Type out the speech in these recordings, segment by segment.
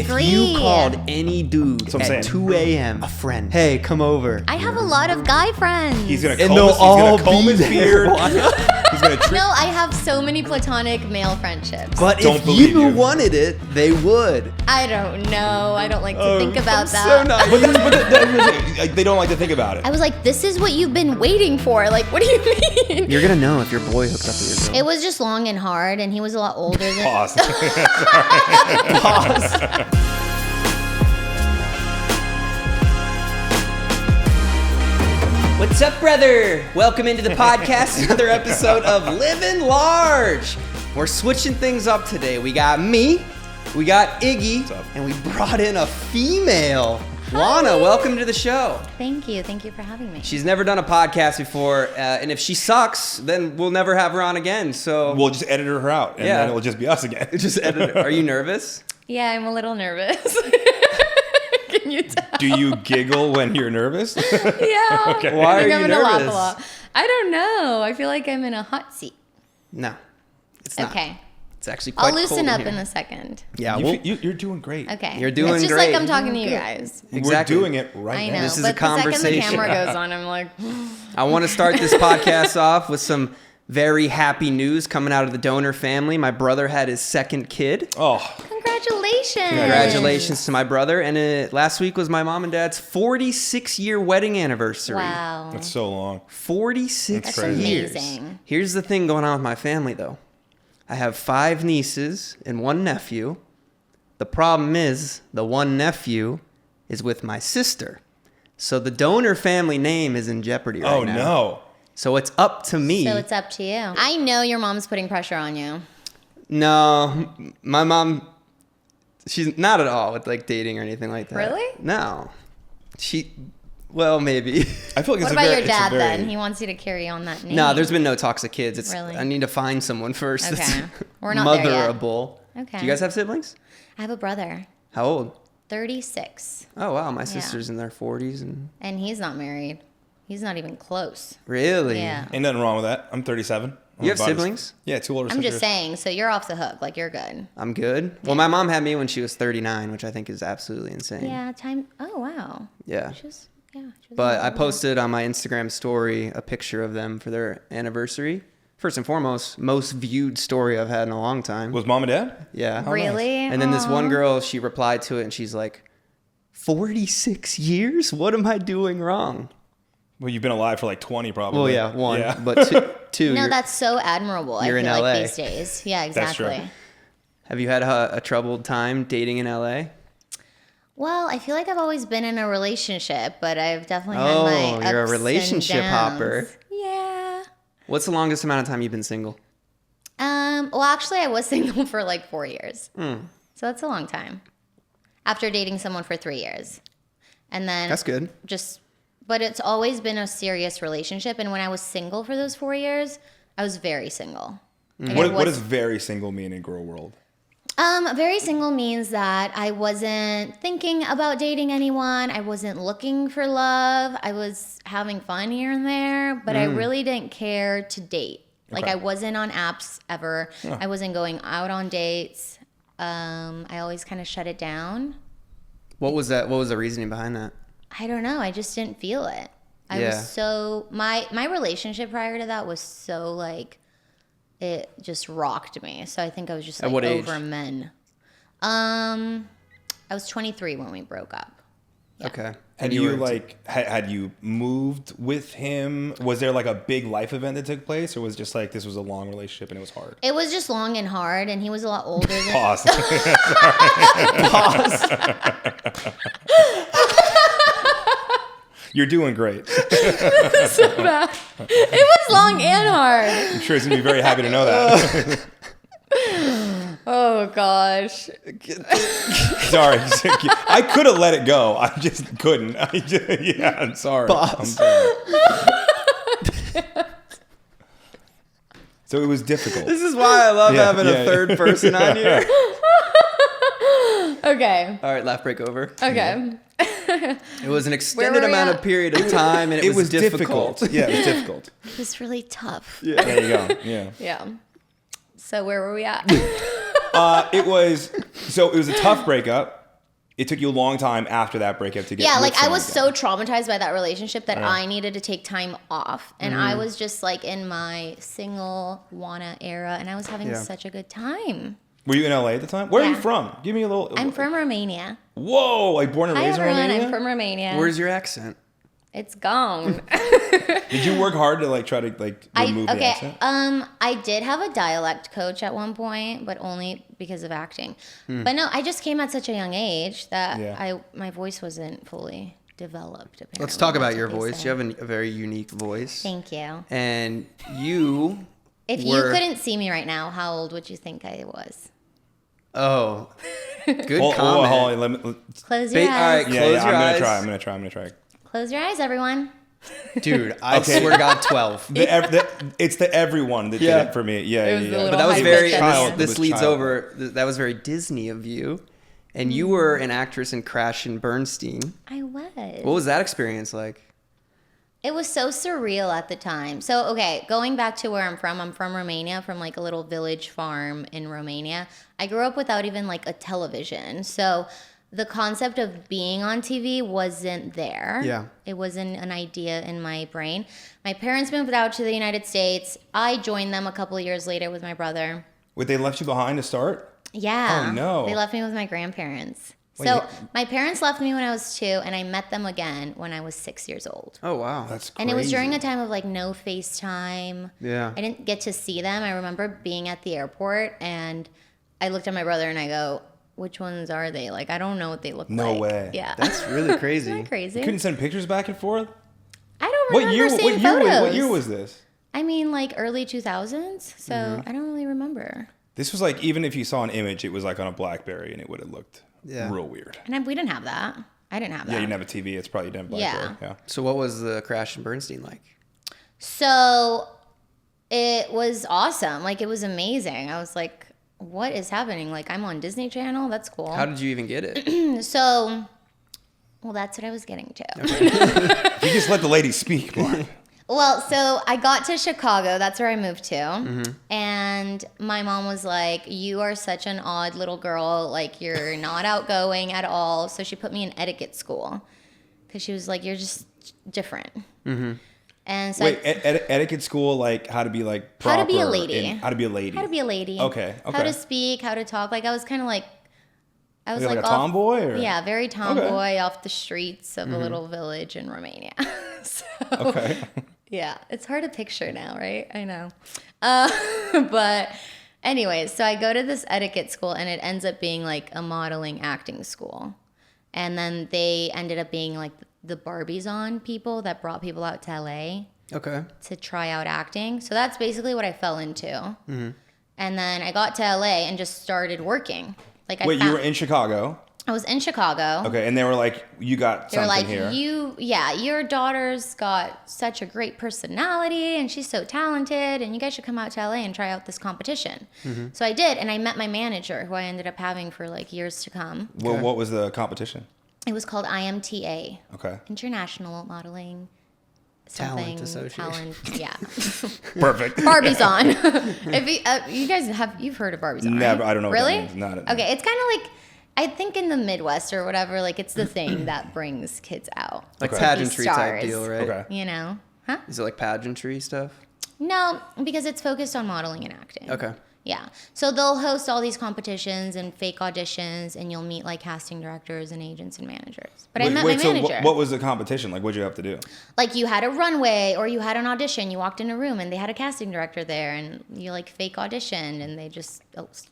disagree. If you called any dude I'm at saying. 2 a.m. a friend, hey, come over. I have a lot of guy friends. He's gonna And comb they'll his, all be his there. beard. He's gonna trick. No, I have so many platonic male friendships. But Don't if believe you you. wanted it, they would. I don't know. I don't like to think about I'm that. so not- But they don't like to think about it. I was like, this is what you've been waiting for. Like, what do you mean? You're gonna know if your boy hooks up with your girl. It was just long and hard, and he was a lot older than. Pause. What's up, brother? Welcome into the podcast, another episode of Livin Large. We're switching things up today. We got me, we got Iggy, What's up? and we brought in a female. Lana, welcome to the show. Thank you. Thank you for having me. She's never done a podcast before, and if she sucks, then we'll never have her on again. So We'll just edit her out, and Yeah. then it'll just be us again. just edit it. Are you nervous? Yeah, I'm a little nervous. Can you tell? Do you giggle when you're nervous? Yeah. Okay. Why I think are I'm you gonna laugh a nervous? lot. I don't know. I feel like I'm in a hot seat. No, it's not. Okay. It's actually quite I'll loosen cold up here. in a second. Yeah, You're doing great. Okay. You're doing It's just great. like I'm talking to you guys. Exactly. We're doing it right I now. know. This is but a the second conversation. the camera goes on, I'm like, I want to start this podcast off with some very happy news coming out of the Dohner family. My brother had his second kid. Oh, congratulations. Congratulations to my brother. And last week was my mom and dad's 46-year wedding anniversary. Wow. that's so long. 46 That's crazy. years. amazing. Here's the thing going on with my family, though. I have 5 nieces and 1 nephew. The problem is the 1 nephew is with my sister. So the Dohner family name is in jeopardy right Oh now. no. So it's up to me. So it's up to you. I know your mom's putting pressure on you. No, my mom, she's not at all with like dating or anything like that. Really? No. Well, maybe. I feel like What it's about a very, your it's a dad very- then? He wants you to carry on that name. No, there's been no talks of kids. It's Really? I need to find someone first Okay. that's We're not there yet. motherable. Okay. Do you guys have siblings? I have a brother, How old? 36, Oh, wow. My sister's in their 40s. And and he's not married. He's not even close. really? Yeah. Ain't nothing wrong with that. I'm 37. You have I'm about as- siblings? Yeah, 2 older I'm sisters. just saying, so you're off the hook. Like, you're good. I'm good. Well, my mom had me when she was 39, which I think is absolutely insane. Yeah, time. Oh, wow. Yeah. She was. But I posted on my Instagram story a picture of them for their anniversary. First and foremost, most viewed story I've had in a long time. Was mom and dad? Yeah. nice. Really? And then this Aw. one girl, she replied to it and she's like, 46 years? What am I doing wrong? Well, you've been alive for like 20 probably. Well, yeah, 1. Yeah. But 2, No, you're- that's so admirable. you're I in feel LA. like these days. Yeah, That's true. exactly. have you had a troubled time dating in LA? Well, I feel like I've always been in a relationship, but I've definitely had Oh, my you're a ups and relationship downs. hopper. Yeah. What's the longest amount of time you've been single? Well, actually, I was single for like 4 years. Hmm. So that's a long time. After dating someone for 3 years. And then That's good. but it's always been a serious relationship. And when I was single for those 4 years, I was very single. Like, I What was- does very single mean in girl world? Very single means that I wasn't thinking about dating anyone. I wasn't looking for love. I was having fun here and there, but I really didn't care to date. Like, Okay. I wasn't on apps ever. I wasn't going out on dates. I always kind of shut it down. What was that? What was the reasoning behind that? I don't know. I just didn't feel it. I Yeah. was so my relationship prior to that was so like it just rocked me. So I think I was just At like what age? over men. I was 23 when we broke up. Yeah. Okay. Had you like had you moved with him? Was there like a big life event that took place, or was it just like this was a long relationship and it was hard? It was just long and hard, and he was a lot older than Pause. You're doing great. so bad. It was long and hard. I'm sure he's gonna be very happy to know that. Oh gosh. Sorry, I could have let it go. I just couldn't. I'm sorry. Boss. I'm sorry. So it was difficult. This is why I love having a third person on here. Okay. All right, laugh break over. Okay. It was an Where extended were we amount at? of period of time, and it was difficult. Yeah, it was difficult. It was really tough. There you go. Yeah. Yeah. So where were we at? It was a tough breakup. it took you a long time after that breakup to get Yeah, with like I someone was again. so traumatized by that relationship that I needed to take time off. And I was just like in my single Lana era and I was having such a good time. Were you in LA at the time? Where are you Yeah. from? Give me a little. I'm from Romania. Whoa, like born and Hi raised in everyone, Romania? I'm from Romania. Where's your accent? It's gone. Did you work hard to like try to like remove the accent? I did have a dialect coach at one point, but only because of acting. But no, I just came at such a young age that my voice wasn't fully developed. Apparently. Let's talk about That's your what they voice. say. You have a very unique voice. Thank you. And you If you couldn't see me right now, how old would you think I was? Oh, good Hold comment. on, let me, Close your eyes. All right, yeah, close yeah, your I'm eyes. gonna try. Close your eyes, everyone. Dude, I Okay. swear to God, 12. It's the everyone that Yeah. did it for me. Yeah, It was the yeah. little But that was high very, pitch child. at this It was leads child. over, that was very Disney of you. And you were an actress in Crash and Bernstein. I was. What was that experience like? It was so surreal at the time. So, okay, going back to where I'm from Romania, from like a little village farm in Romania. I grew up without even like a television. So, the concept of being on TV wasn't there. Yeah. It wasn't an idea in my brain. My parents moved out to the United States. I joined them a couple of years later with my brother. Wait, they left you behind to start? Yeah. Oh, no. They left me with my grandparents. Wait, So, yeah. my parents left me when I was 2, and I met them again when I was 6 years old. Oh, wow. That's crazy. And it was during a time of like no FaceTime. Yeah. I didn't get to see them. I remember being at the airport and I looked at my brother and I go, which ones are they? Like, I don't know what they look like. No way. Yeah. That's really crazy. Isn't that crazy? You couldn't send pictures back and forth? I don't What remember year? seeing photos. What year was this? I mean, like early 2000s. So Mm-hmm. I don't really remember. This was like, even if you saw an image, it was like on a BlackBerry and it would have looked real weird. And we didn't have that. I didn't have that. Yeah, you didn't have a TV. It's probably done BlackBerry. Yeah. So what was the Crash and Bernstein like? So it was awesome. Like, it was amazing. I was like, what is happening? Like, I'm on Disney Channel. That's cool. How did you even get it? So, well, that's what I was getting to. You just let the lady speak, Mark. Well, so I got to Chicago. That's where I moved to. And my mom was like, you are such an odd little girl. Like, you're not outgoing at all. So she put me in etiquette school because she was like, you're just different. And so Wait, etiquette school, like how to be like proper. How to be a lady. How to be a lady. how to be a lady. Okay. How to speak, how to talk. Like, I was kind of like, I was Like a off- tomboy? Or? Yeah, very tomboy off the streets of a little village in Romania. So, Okay. yeah, it's hard to picture now, right? I know. But anyways, so I go to this etiquette school and it ends up being like a modeling acting school. And then they ended up being like the Barbies on people that brought people out to LA Okay. to try out acting. So that's basically what I fell into. And then I got to LA and just started working. Like, Wait, you were in Chicago. I was in Chicago. Okay, and they were like, you got They were something like, here. your daughter's got such a great personality and she's so talented and you guys should come out to LA and try out this competition. So I did, and I met my manager, who I ended up having for like years to come. Well, what was the competition? It was called IMTA, Okay. International Modeling Talent something Association. talent. Yeah. Perfect. Barbie's on. If you guys you've heard of Barbie's on, Never. right? I don't know what that Really? means. Not Okay, it's kind of like, I think in the Midwest or whatever, like it's the thing that brings kids out. Like Okay. pageantry type Stars. deal, right? Okay. You know? Huh? Is it like pageantry stuff? No, because it's focused on modeling and acting. Okay. Yeah. So they'll host all these competitions and fake auditions, and you'll meet like casting directors and agents and managers. But I met my so manager. what was the competition? Like, what'd you have to do? Like, you had a runway or you had an audition. You walked in a room and they had a casting director there, and you like fake auditioned, and they just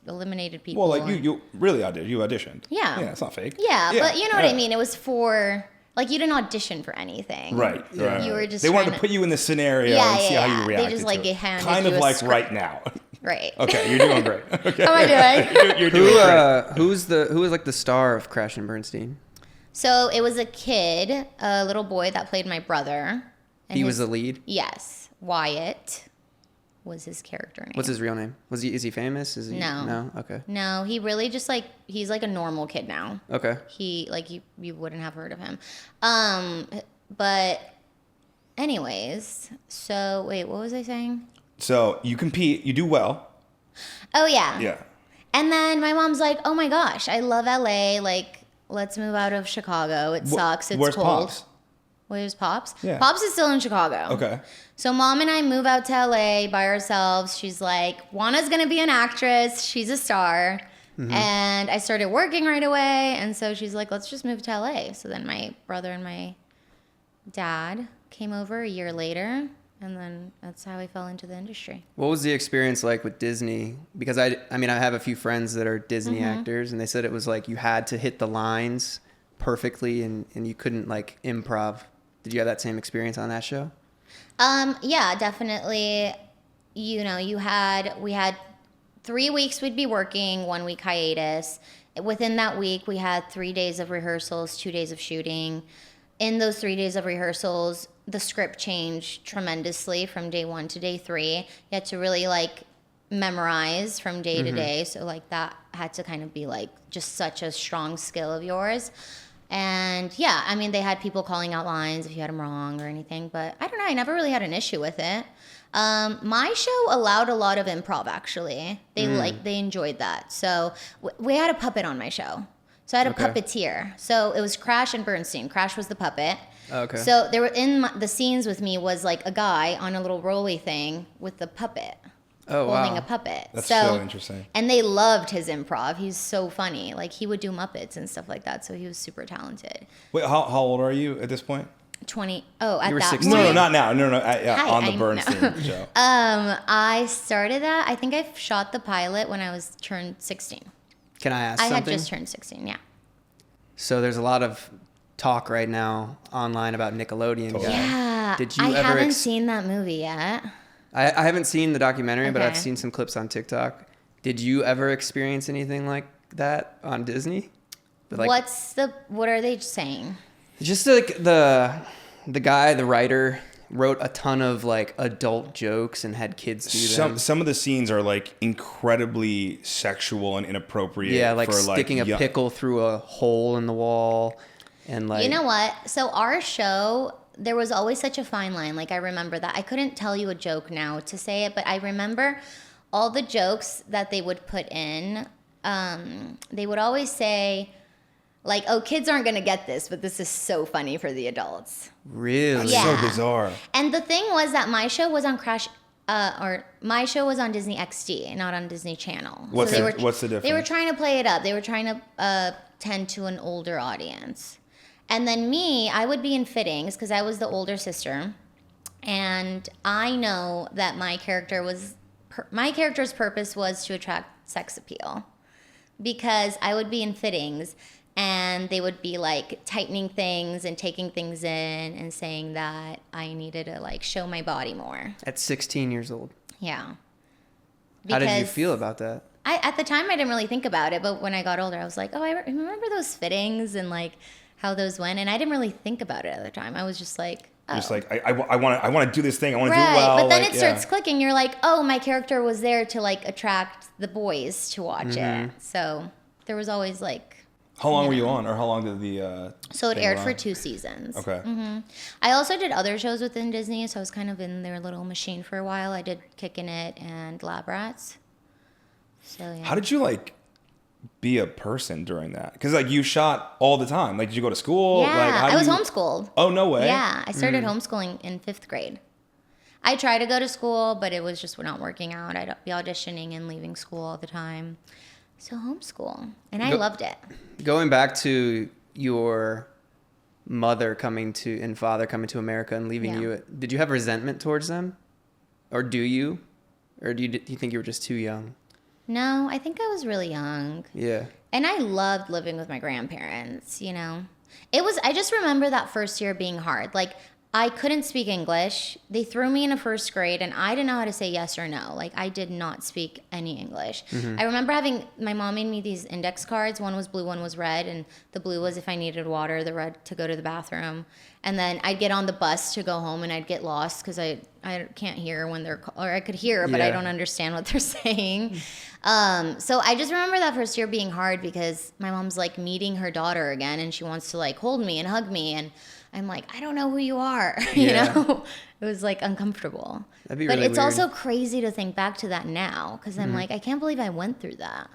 eliminated people. Well, like and- you really auditioned. You auditioned. Yeah. Yeah, it's not fake. Yeah, but you know what I yeah. mean. It was for, like, you didn't audition for anything. Right. Yeah. You were just They wanted trying to put you in the scenario Yeah, and see yeah, how yeah. you They reacted. just, like, to it. handed kind you of a like script. right now. Right. Okay, you're doing great. Okay. How am I doing? You're doing great. Who was like the star of Crash and Bernstein? So it was a kid, a little boy that played my brother. And He was his- the lead. Yes. Wyatt was his character name. What's his real name? Is he famous? Is he No. No? Okay. No, he really just like, he's like a normal kid now. Okay. He, like, you wouldn't have heard of him. But anyways, so wait, what was I saying? So you compete, you do well. Oh, yeah. Yeah. And then my mom's like, oh my gosh, I love LA. Like, let's move out of Chicago. It sucks. It's where's cold. Pops? Where's Pops? Yeah. Pops is still in Chicago. Okay. So Mom and I move out to LA by ourselves. She's like, Juana's going to be an actress. She's a star. And I started working right away. And so she's like, let's just move to LA. So then my brother and my dad came over a year later. And then that's how I fell into the industry. What was the experience like with Disney? Because I mean, I have a few friends that are Disney actors, and they said it was like you had to hit the lines perfectly, and you couldn't like improv. Did you have that same experience on that show? Yeah, definitely. You know, we had 3 weeks we'd be working, 1 week hiatus. Within that week, we had 3 days of rehearsals, 2 days of shooting. In those 3 days of rehearsals, the script changed tremendously from day 1 to day 3. You had to really like memorize from day to day. So like that had to kind of be like just such a strong skill of yours. And yeah, I mean, they had people calling out lines if you had them wrong or anything, but I don't know. I never really had an issue with it. My show allowed a lot of improv, actually. They enjoyed that. So we had a puppet on my show. So I had a puppeteer. So it was Crash and Bernstein. Crash was the puppet. Okay. So there were the scenes with me was like a guy on a little rolly thing with the puppet. Oh, holding wow. a puppet. That's so interesting. And they loved his improv. He's so funny. Like he would do Muppets and stuff like that. So he was super talented. Wait, how old are you at this point? 20. Oh, at You were that 16? point. No, not now. No, Hi, on the I Bernstein know. show. I started that. I think I shot the pilot when I was turned 16. Can I ask I something? had just turned 16. Yeah. So there's a lot of talk right now online about Nickelodeon. Totally. Guy. Yeah. Did you I ever haven't seen that movie yet. I haven't seen the documentary, but I've Okay. seen some clips on TikTok. Did you ever experience anything like that on Disney? Like, What are they saying? just like the guy, the writer, wrote a ton of like adult jokes and had kids do them. Some of the scenes are like incredibly sexual and inappropriate. Yeah, like for, sticking a pickle through a hole in the wall, and like You know what? So our show, there was always such a fine line. Like I remember that. I couldn't tell you a joke now to say it, but I remember all the jokes that they would put in. They would always say, like, "Oh, kids aren't gonna get this, but this is so funny for the adults." really. That's Yeah. so bizarre. And the thing was that my show was on my show was on Disney XD, not on Disney Channel. What's they the- were, what's the They were difference? trying to play it up. They were trying to tend to an older audience. And then me, I would be in fittings because I was the older sister. And I know that my character's purpose was to attract sex appeal. Because I would be in fittings and they would be like tightening things and taking things in and saying that I needed to like show my body more. At 16 years old. Yeah. How did you Because feel about that? at the time I didn't really think about it, but when I got older I was like, oh, I remember those fittings and like how those went, and I didn't really think about it at the time. I was just like, oh. Just like I want to do this thing. I want to Right, do it well. but then like, it starts clicking. You're like, oh, my character was there to like attract the boys to watch it. So there was always like. How long were you on, or how long did the? So it thing aired run? for 2 seasons. Okay. I also did other shows within Disney, so I was kind of in their little machine for a while. I did Kickin' It and Lab Rats. So yeah. How did you like be a person during that? Because like you shot all the time. Like did you go to school? Yeah, Like, how I do was you... homeschooled. Oh no way. Yeah, I started homeschooling in 5th grade. I tried to go to school, but it was just not working out. I'd be auditioning and leaving school all the time. So homeschool, and I loved it. Going back to your mother and father coming to America and leaving Yeah. you, did you have resentment towards them? Or do you? Or do you think you were just too young? No, I think I was really young. Yeah. And I loved living with my grandparents, you know. I just remember that first year being hard. Like, I couldn't speak English. They threw me in a 1st grade, and I didn't know how to say yes or no. Like, I did not speak any English. I remember my mom made me these index cards. One was blue, one was red, and the blue was if I needed water, the red to go to the bathroom. And then I'd get on the bus to go home, and I'd get lost because I can't hear when or I could hear, but I Yeah. don't understand what they're saying. So I just remember that first year being hard because my mom's like meeting her daughter again, and she wants to like hold me and hug me, and I'm like, I don't know who you are. You Yeah. know, it was like uncomfortable. That'd be But really it's weird. also crazy to think back to that now because I'm like, I can't believe I went through that.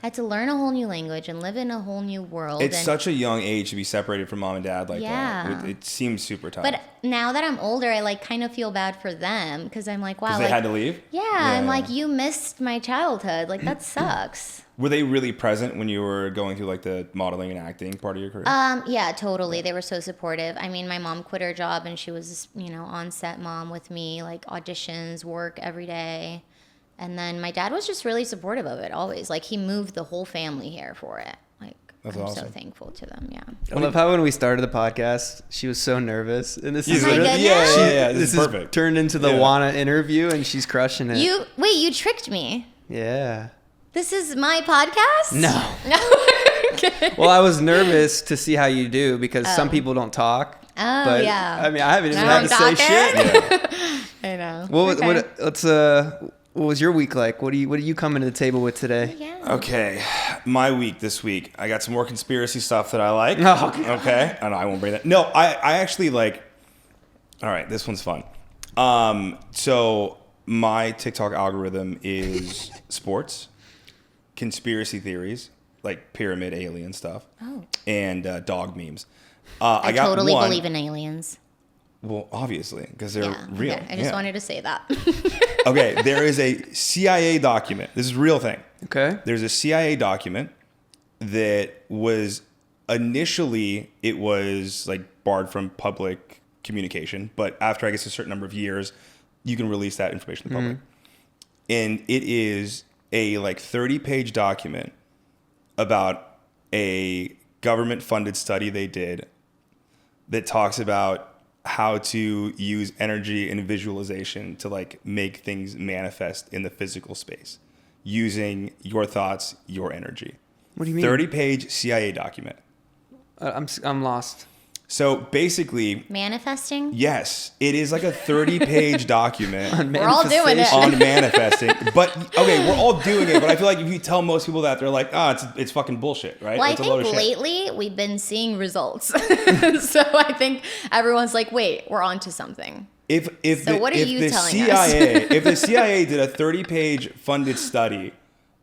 had to learn a whole new language and live in a whole new world. It's and, such a young age to be separated from mom and dad like Yeah. that. It seems super tough. But now that I'm older, I like kind of feel bad for them because I'm like, wow, Because they like, had to leave? yeah, I'm like, you missed my childhood. Like that sucks. Were they really present when you were going through like the modeling and acting part of your career? Yeah, totally. They were so supportive. I mean, my mom quit her job and she was, on set mom with me, like auditions, work every day. And then my dad was just really supportive of it always. Like he moved the whole family here for it. Like That's I'm awesome. so thankful to them. Yeah. I love how when we started the podcast, she was so nervous, and this is Oh my literally- goodness. Yeah. this This is perfect. turned into the Yeah. Lana interview, and she's crushing it. You tricked me. Yeah. This is my podcast? No. No. Okay. Well, I was nervous to see how you do because some people don't talk. Oh, but, yeah. I mean, I haven't even Now had to I'm say shit. talking. I know. What was your week like? What are you coming to the table with today? Yeah. Okay, my week this week. I got some more conspiracy stuff that I like. Oh, God. Okay, I won't bring that. No, I actually like. All right, this one's fun. So my TikTok algorithm is sports, conspiracy theories, like pyramid alien stuff, and dog memes. I got totally one- believe in aliens. Well, obviously, because they're Yeah. real. Okay. I just wanted to say that. Okay, there is a CIA document. This is a real thing. Okay. There's a CIA document that was initially it was like barred from public communication, but after I guess a certain number of years, you can release that information to the public. And it is a like 30-page document about a government-funded study they did that talks about how to use energy and visualization to like make things manifest in the physical space using your thoughts, your energy. What do you mean? 30-page CIA document. I'm lost. So basically, Manifesting? yes, it is like a 30-page document We're all doing it. on manifesting. But okay, we're all doing it. But I feel like if you tell most people that, they're like, it's fucking bullshit, right? Well, I It's a load think of shit. lately we've been seeing results. So I think everyone's like, wait, we're onto something. If what are you the telling CIA, us? if the CIA did a 30-page funded study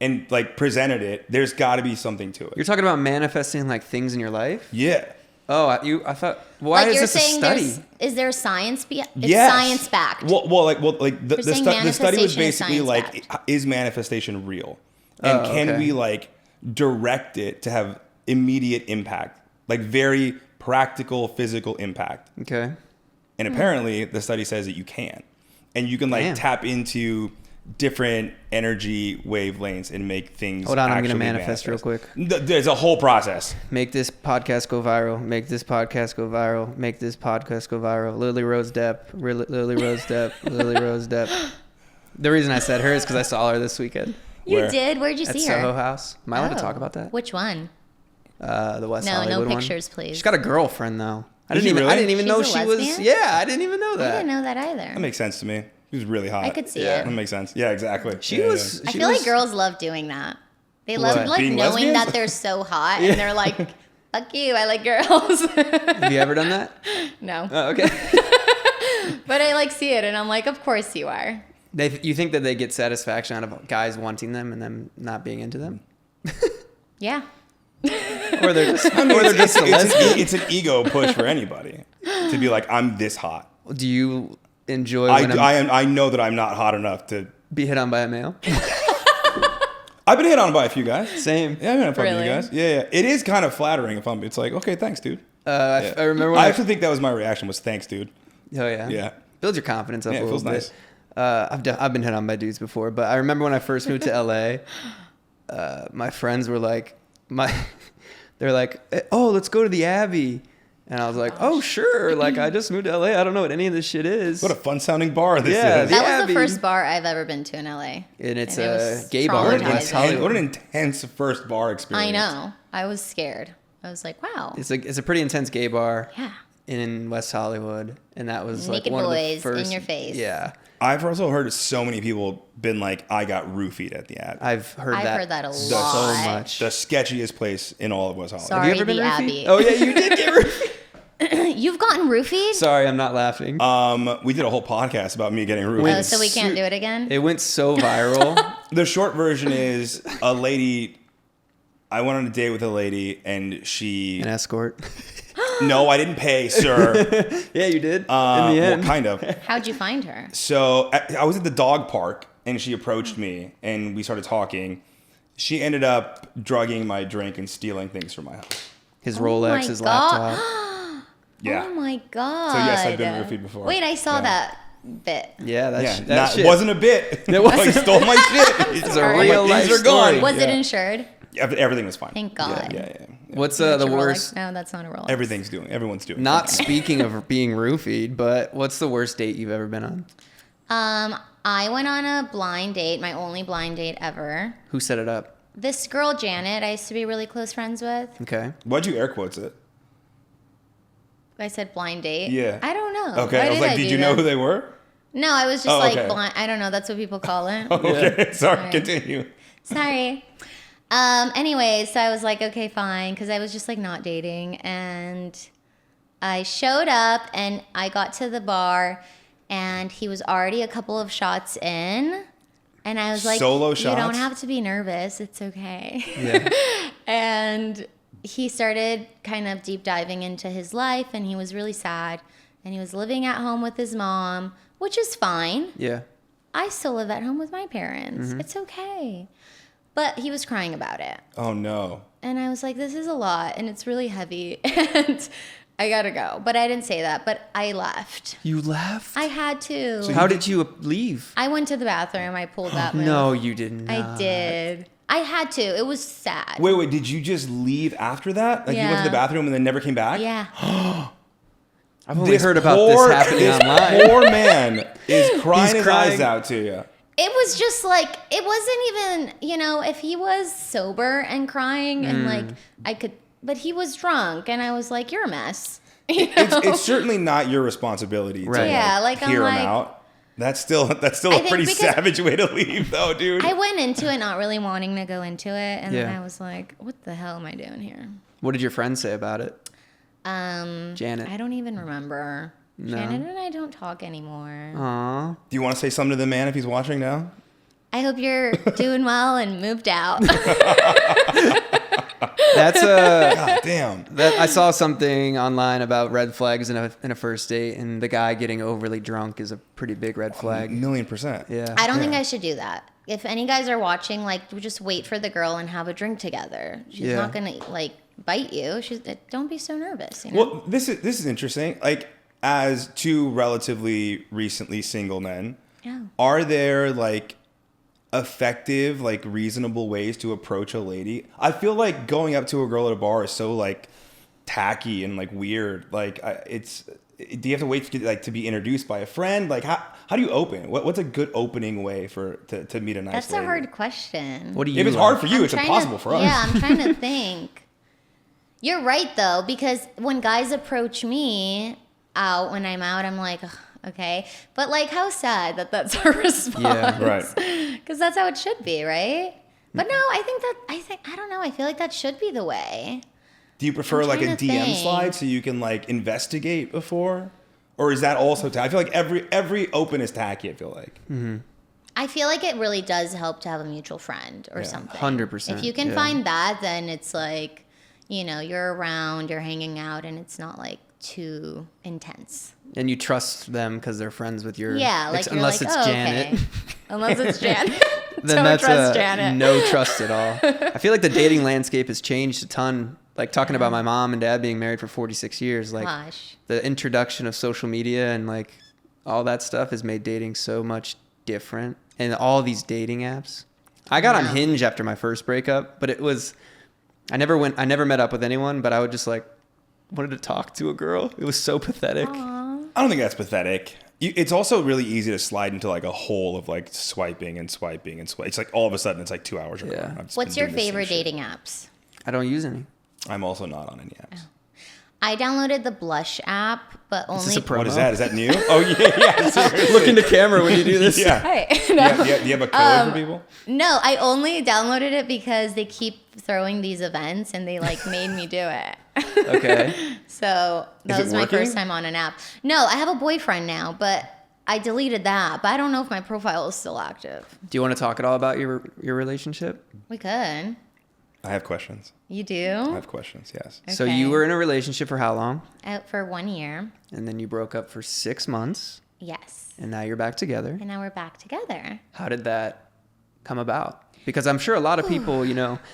and like presented it, there's got to be something to it. You're talking about manifesting like things in your life? Yeah. Oh, I thought. Why Like is you're this a saying study? is there science it's Yes. science backed. Well, the saying the study was manifestation is basically like, science-backed. is manifestation real? And Oh, can okay. we like direct it to have immediate impact, like very practical physical impact? Okay. And apparently the study says that you can. And you can like Damn. tap into different energy wavelengths and make things Hold on, I'm gonna actually manifest real quick. There's a whole process. Make this podcast go viral. Make this podcast go viral. Make this podcast go viral. Lily Rose Depp. Lily Rose Depp. Lily Rose Depp. The reason I said her is because I saw her this weekend You Where? did? Where'd you at see Soho her? House. Am I allowed to Oh. talk about that? Which one? The West No, Hollywood no one. pictures, please. She's got a girlfriend though. I Is didn't she even. I really? didn't even She's know a she was. lesbian? Yeah, I didn't even know I that. didn't know that either. That makes sense to me. He was really hot. I could see Yeah. it. That makes sense. Yeah, exactly. She Yeah, was. I she feel was- like girls love doing that. They What? love like Being knowing lesbians? that they're so hot and they're like, fuck you, I like girls. Have you ever done that? No. Oh, okay. But I like see it and I'm like, of course you are. You think that they get satisfaction out of guys wanting them and them not being into them, Yeah. or they're just, I mean, or they're just a lesbian? it's an ego push for anybody to be like, I'm this hot. Do you enjoy when I know that I'm not hot enough to. be hit on by a male? I've been hit on by a few guys. Same. Yeah, I've been hit on by a Really? few guys. Yeah. It is kind of flattering if it's like, okay, thanks, dude. Yeah. I remember when I actually think that was my reaction was thanks, dude. Oh yeah. Yeah. Builds your confidence up Yeah, a it little feels bit. nice. I've been hit on by dudes before, but I remember when I first moved to LA, my friends were like, they're like, oh, let's go to the Abbey. And I was like, oh, sure. Like, I just moved to LA. I don't know what any of this shit is. What a fun sounding bar this Yeah, is. the That was Abbey. the first bar I've ever been to in LA. And it's And it a was gay bar in What an West traumatizing. Hollywood. what an intense first bar experience. I know. I was scared. I was like, wow. It's a pretty intense gay bar Yeah. in West Hollywood. And that was like Naked one of the boys in first. your face. Yeah. I've also heard so many people been like, I got roofied at the Abbey. I've heard I've heard that a so lot. much. The sketchiest place in all of West Hollywood. Sorry. Have you ever been the roofied? Abbey. Oh, yeah, you did get roofied. You've gotten roofied? Sorry, I'm not laughing. We did a whole podcast about me getting roofied. Oh, so we can't do it again? It went so viral. The short version is a lady I went on a date with a lady, and she... An escort. No, I didn't pay, sir. Yeah, you did. In the Well, end. kind of. How'd you find her? So I was at the dog park, and she approached me, and we started talking. She ended up drugging my drink and stealing things from my house. His Oh Rolex, my his God. Yeah. Oh my God. So yes, I've been roofied before. Wait, I saw Yeah. that bit. Yeah, Yeah, that shit. wasn't a bit. It wasn't. He stole my shit. It's a Sorry. real My life things are gone. story. Was it Yeah. insured? Everything was fine. Thank God. Yeah. What's Is it the your worst? Rolex? No, that's not a Rolex. Everyone's doing. Not speaking of being roofied, but what's the worst date you've ever been on? I went on a blind date, my only blind date ever. Who set it up? This girl, Janet, I used to be really close friends with. Okay. Why'd you air quotes it? I said blind date. Yeah. I don't know. Okay, Why I was like, do did you know that? who they were? No, I was just Oh, like okay. blind. I don't know. That's what people call it. Okay, sorry. Right. Continue. Sorry. Anyways, so I was like, okay, fine, because I was just like not dating, and I showed up, and I got to the bar, and he was already a couple of shots in, and I was like, Solo you don't shots? have to be nervous, it's okay. Yeah. And he started kind of deep diving into his life, and he was really sad, and he was living at home with his mom, which is fine. Yeah. I still live at home with my parents. It's okay. But he was crying about it. Oh no. And I was like, this is a lot, and it's really heavy, and I gotta go. But I didn't say that, but I left. You left? I had to. So How did you leave? I went to the bathroom. I pulled that move. No, you did not. I did. I had to. It was sad. Wait. Did you just leave after that? Like you went to Yeah. the bathroom and then never came back? Yeah. I've only heard about this happening this online. Poor man is crying He's his crying. eyes out to you. It was just like, it wasn't even, if he was sober and crying and like, I could, but he was drunk, and I was like, you're a mess. You know? It's certainly not your responsibility Right. to Yeah, like, I'm hear him like- out. That's still I a think pretty because- savage way to leave, though, dude. I went into it not really wanting to go into it, and then Yeah. I was like, "What the hell am I doing here?" What did your friend say about it? Janet. I don't even remember. No. Shannon and I don't talk anymore. Aw. Do you want to say something to the man if he's watching now? I hope you're doing well and moved out. That's God damn. that I saw something online about red flags in a first date, and the guy getting overly drunk is a pretty big red flag. 1,000,000%. Yeah. I don't think I should do that. If any guys are watching, like, just wait for the girl and have a drink together. She's Yeah. not gonna like bite you. Don't be so nervous. Well, this is interesting. Like, as two relatively recently single men, Yeah. are there like effective, like reasonable ways to approach a lady? I feel like going up to a girl at a bar is so like tacky and like weird. Like, do you have to wait to be introduced by a friend? Like, how do you open? What's a good opening way to meet a nice That's lady? a hard question. What do you? If it's like? hard for you, I'm it's trying impossible to, for us. Yeah, I'm trying to think. You're right, though, because when guys approach me out when I'm out, I'm like, "Ugh, okay. But, like, how sad that that's our response. Yeah, right. Because that's how it should be, right? But no, I don't know. I feel like that should be the way. Do you prefer I'm like a trying to DM think. slide so you can like investigate before? Or is that also tacky? I feel like every open is tacky, I feel like. I feel like it really does help to have a mutual friend or Yeah, something. 100%, If you can yeah. find that, then it's like, you're around, you're hanging out, and it's not like too intense. And you trust them because they're friends with your. Yeah, like you're unless like, it's oh, Janet. okay. Unless it's Janet. Then Don't that's trust Janet. no trust at all. I feel like the dating landscape has changed a ton. Like talking about my mom and dad being married for 46 years, like Gosh. the introduction of social media and like all that stuff has made dating so much different. And all these dating apps. I got on Yeah. Hinge after my first breakup, but it was I never met up with anyone, but I would just like wanted to talk to a girl. It was so pathetic. Aw. I don't think that's pathetic. It's also really easy to slide into like a hole of like swiping and swiping and swiping. It's like all of a sudden it's like 2 hours ago. Yeah. I've just What's been your doing the same favorite shit. dating apps? I don't use any. I'm also not on any apps. I downloaded the Blush app, but Is only. this a What is promo? that? Is that new? Oh yeah. Seriously. Look into camera when you do this. Yeah. Hey, Do no. you have a code for people? No, I only downloaded it because they keep throwing these events and they like made me do it. Okay. So that Is it was my working? first time on an app. No, I have a boyfriend now, but I deleted that. But I don't know if my profile is still active. Do you want to talk at all about your relationship? We could. I have questions. You I do? have questions, yes. So Okay. you were in a relationship for how long? Out for 1 year. And then you broke up for 6 months, Yes. and now you're back together. And now we're back together. How did that come about? Because I'm sure a lot of people,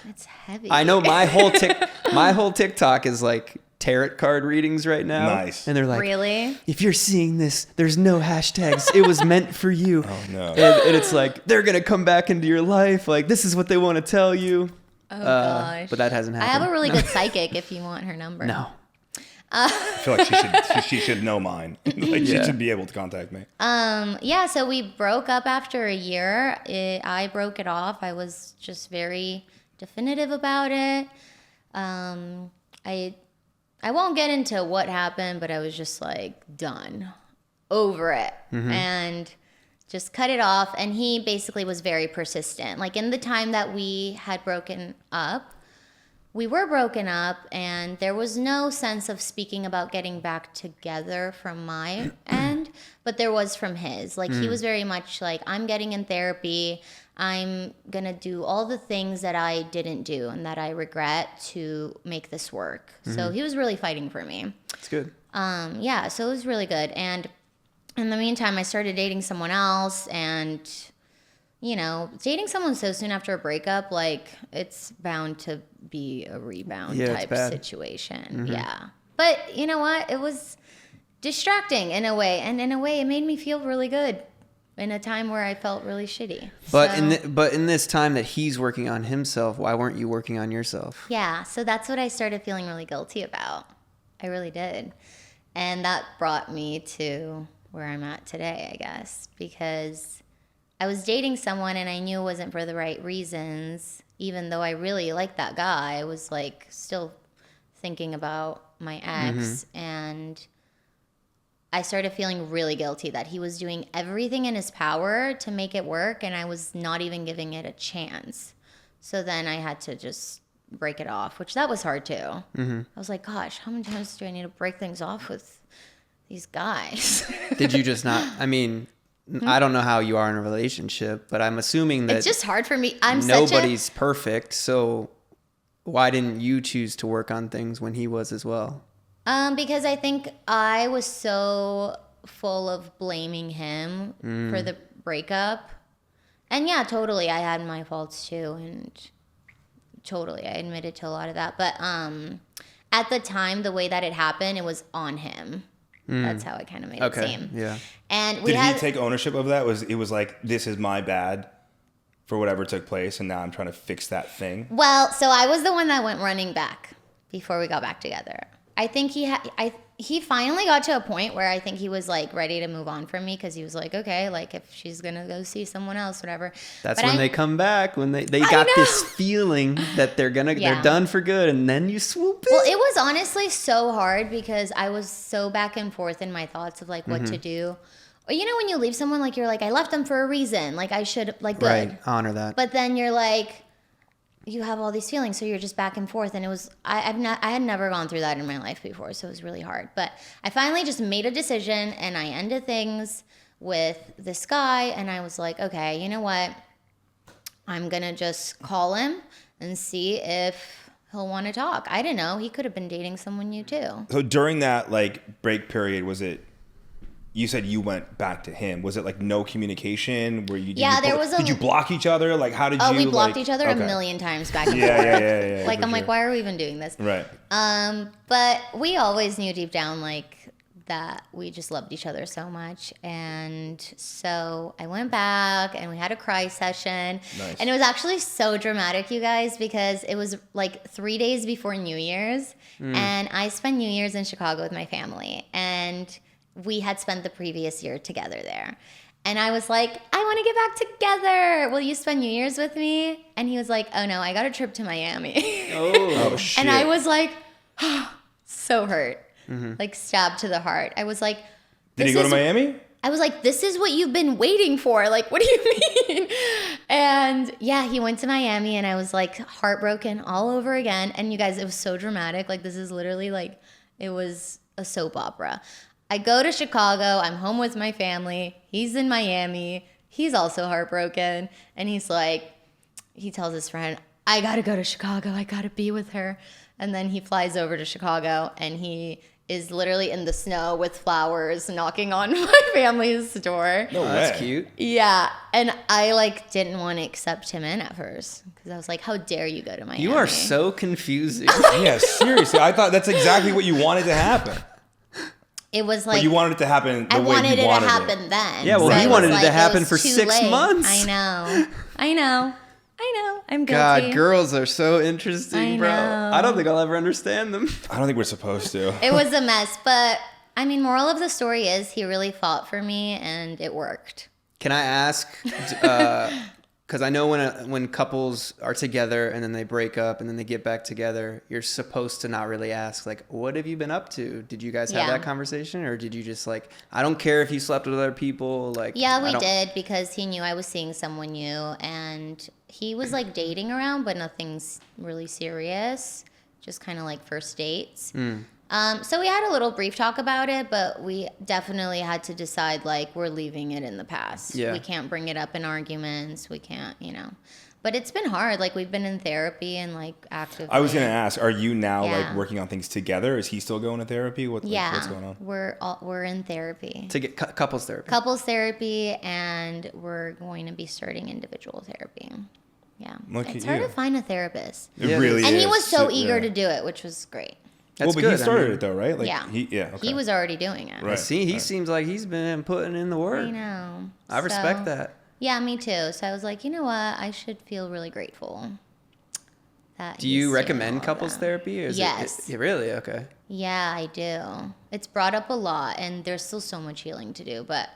It's heavy. I know my whole TikTok is like tarot card readings right now. Nice. And they're like, Really? if you're seeing this, there's no hashtags. It was meant for you. Oh, no. And it's like, they're going to come back into your life. Like, this is what they want to tell you. Oh, gosh. But that hasn't I happened. have a really good psychic if you want her number. No. I feel like she should know mine. Like Yeah. she should be able to contact me. Yeah, so we broke up after a year. I broke it off. I was just very definitive about it. I won't get into what happened, but I was just like done, over it, and just cut it off. And he basically was very persistent. Like in the time that we had broken up, we were broken up, and there was no sense of speaking about getting back together from my end, but there was from his. Like he was very much like, I'm getting in therapy. I'm going to do all the things that I didn't do and that I regret to make this work. So he was really fighting for me. It's good. Yeah, so it was really good. And in the meantime, I started dating someone else, and dating someone so soon after a breakup, like it's bound to be a rebound Yeah, it's type bad. situation. Yeah. But you know what? It was distracting in a way, and in a way it made me feel really good in a time where I felt really shitty. But So- in this time that he's working on himself, why weren't you working on yourself? Yeah, so that's what I started feeling really guilty about. I really did. And that brought me to where I'm at today, I guess, because I was dating someone and I knew it wasn't for the right reasons, even though I really liked that guy. I was like still thinking about my ex, and I started feeling really guilty that he was doing everything in his power to make it work, and I was not even giving it a chance. So then I had to just break it off, which that was hard too. I was like, gosh, how many times do I need to break things off with these guys? Did you just not? I mean, I don't know how you are in a relationship, but I'm assuming that It's just hard for me. I'm nobody's perfect. So why didn't you choose to work on things when he was as well? because I think I was so full of blaming him for the breakup. And yeah, totally, I had my faults too, and totally, I admitted to a lot of that. But at the time, the way that it happened, it was on him. That's how I kind of made it seem. Yeah. And we Did had he take ownership of that? It was like, this is my bad for whatever took place, and now I'm trying to fix that thing? well, so I was the one that went running back before we got back together. I think he finally got to a point where I think he was like ready to move on from me, because he was like, okay, like if she's gonna go see someone else, whatever. That's But when I- they come back, when they I got know. this feeling that they're Yeah. done for good, and then you swoop in. Well, it was honestly so hard because I was so back and forth in my thoughts of like what to do. Or, when you leave someone, like you're like, I left them for a reason. Like I should, like, good. Right. Honor that. But then you're like, you have all these feelings, so you're just back and forth. And it was, I had never gone through that in my life before, so it was really hard. But I finally just made a decision, and I ended things with this guy. And I was like, okay, you know what? I'm gonna just call him and see if he'll want to talk. I don't know. He could have been dating someone new too. So during that like break period, you said you went back to him. Was it like no communication? Did you block each other? Like how did you? Oh, we blocked like, each other okay. a million times back and forth. Yeah. Like for I'm like, sure. why are we even doing this? Right. But we always knew deep down like that we just loved each other so much. And so I went back and we had a cry session. Nice. And it was actually so dramatic, you guys, because it was like 3 days before New Year's. And I spent New Year's in Chicago with my family. And we had spent the previous year together there. And I was like, I want to get back together. Will you spend New Year's with me? And he was like, oh no, I got a trip to Miami. Oh shit. And I was like, so hurt, like stabbed to the heart. I was like, Did he this go to is- Miami? I was like, this is what you've been waiting for. Like, what do you mean? And yeah, he went to Miami, and I was like heartbroken all over again. And you guys, it was so dramatic. Like, this is literally like, it was a soap opera. I go to Chicago. I'm home with my family. He's in Miami. He's also heartbroken. And he's like, he tells his friend, I got to go to Chicago. I got to be with her. And then he flies over to Chicago and he is literally in the snow with flowers knocking on my family's door. No way. That's cute. Yeah. And I like didn't want to accept him in at first because I was like, how dare you go to Miami? You are so confusing. Yeah, seriously. I thought that's exactly what you wanted to happen. It was like But you wanted it to happen the I way wanted you it wanted to happen then. Yeah, well, So he it was wanted it to like, happen was for too 6 late. months. I know. I'm guilty. God, girls are so interesting, I bro. know. I don't think I'll ever understand them. I don't think we're supposed to. It was a mess, but I mean, moral of the story is he really fought for me and it worked. Can I ask? Because I know when couples are together and then they break up and then they get back together, you're supposed to not really ask, like, what have you been up to? Did you guys have Yeah. that conversation? Or did you just like, I don't care if you slept with other people? Like, Yeah, I we don't- did because he knew I was seeing someone new and he was like dating around, but nothing's really serious, just kind of like first dates. So we had a little brief talk about it, but we definitely had to decide like we're leaving it in the past. Yeah. We can't bring it up in arguments. We can't, But it's been hard. Like we've been in therapy and like actively. I was going to ask, are you now Yeah. like working on things together? Is he still going to therapy? What's going on? We're in therapy. To get couples therapy. Couples therapy, and we're going to be starting individual therapy. Yeah. Look It's at hard you. to find a therapist. It Yeah, really And is. he was so Yeah. eager to do it, which was great. That's but good. he started I mean, it though, right? Like, Yeah. Okay. He was already doing it. Right. See, he seems like he's been putting in the work. I know. I respect So, that. Yeah, me too. So I was like, you know what? I should feel really grateful. That Do he's you doing recommend all couples that. therapy? Or is Yes. It really? Okay. Yeah, I do. It's brought up a lot, and there's still so much healing to do, but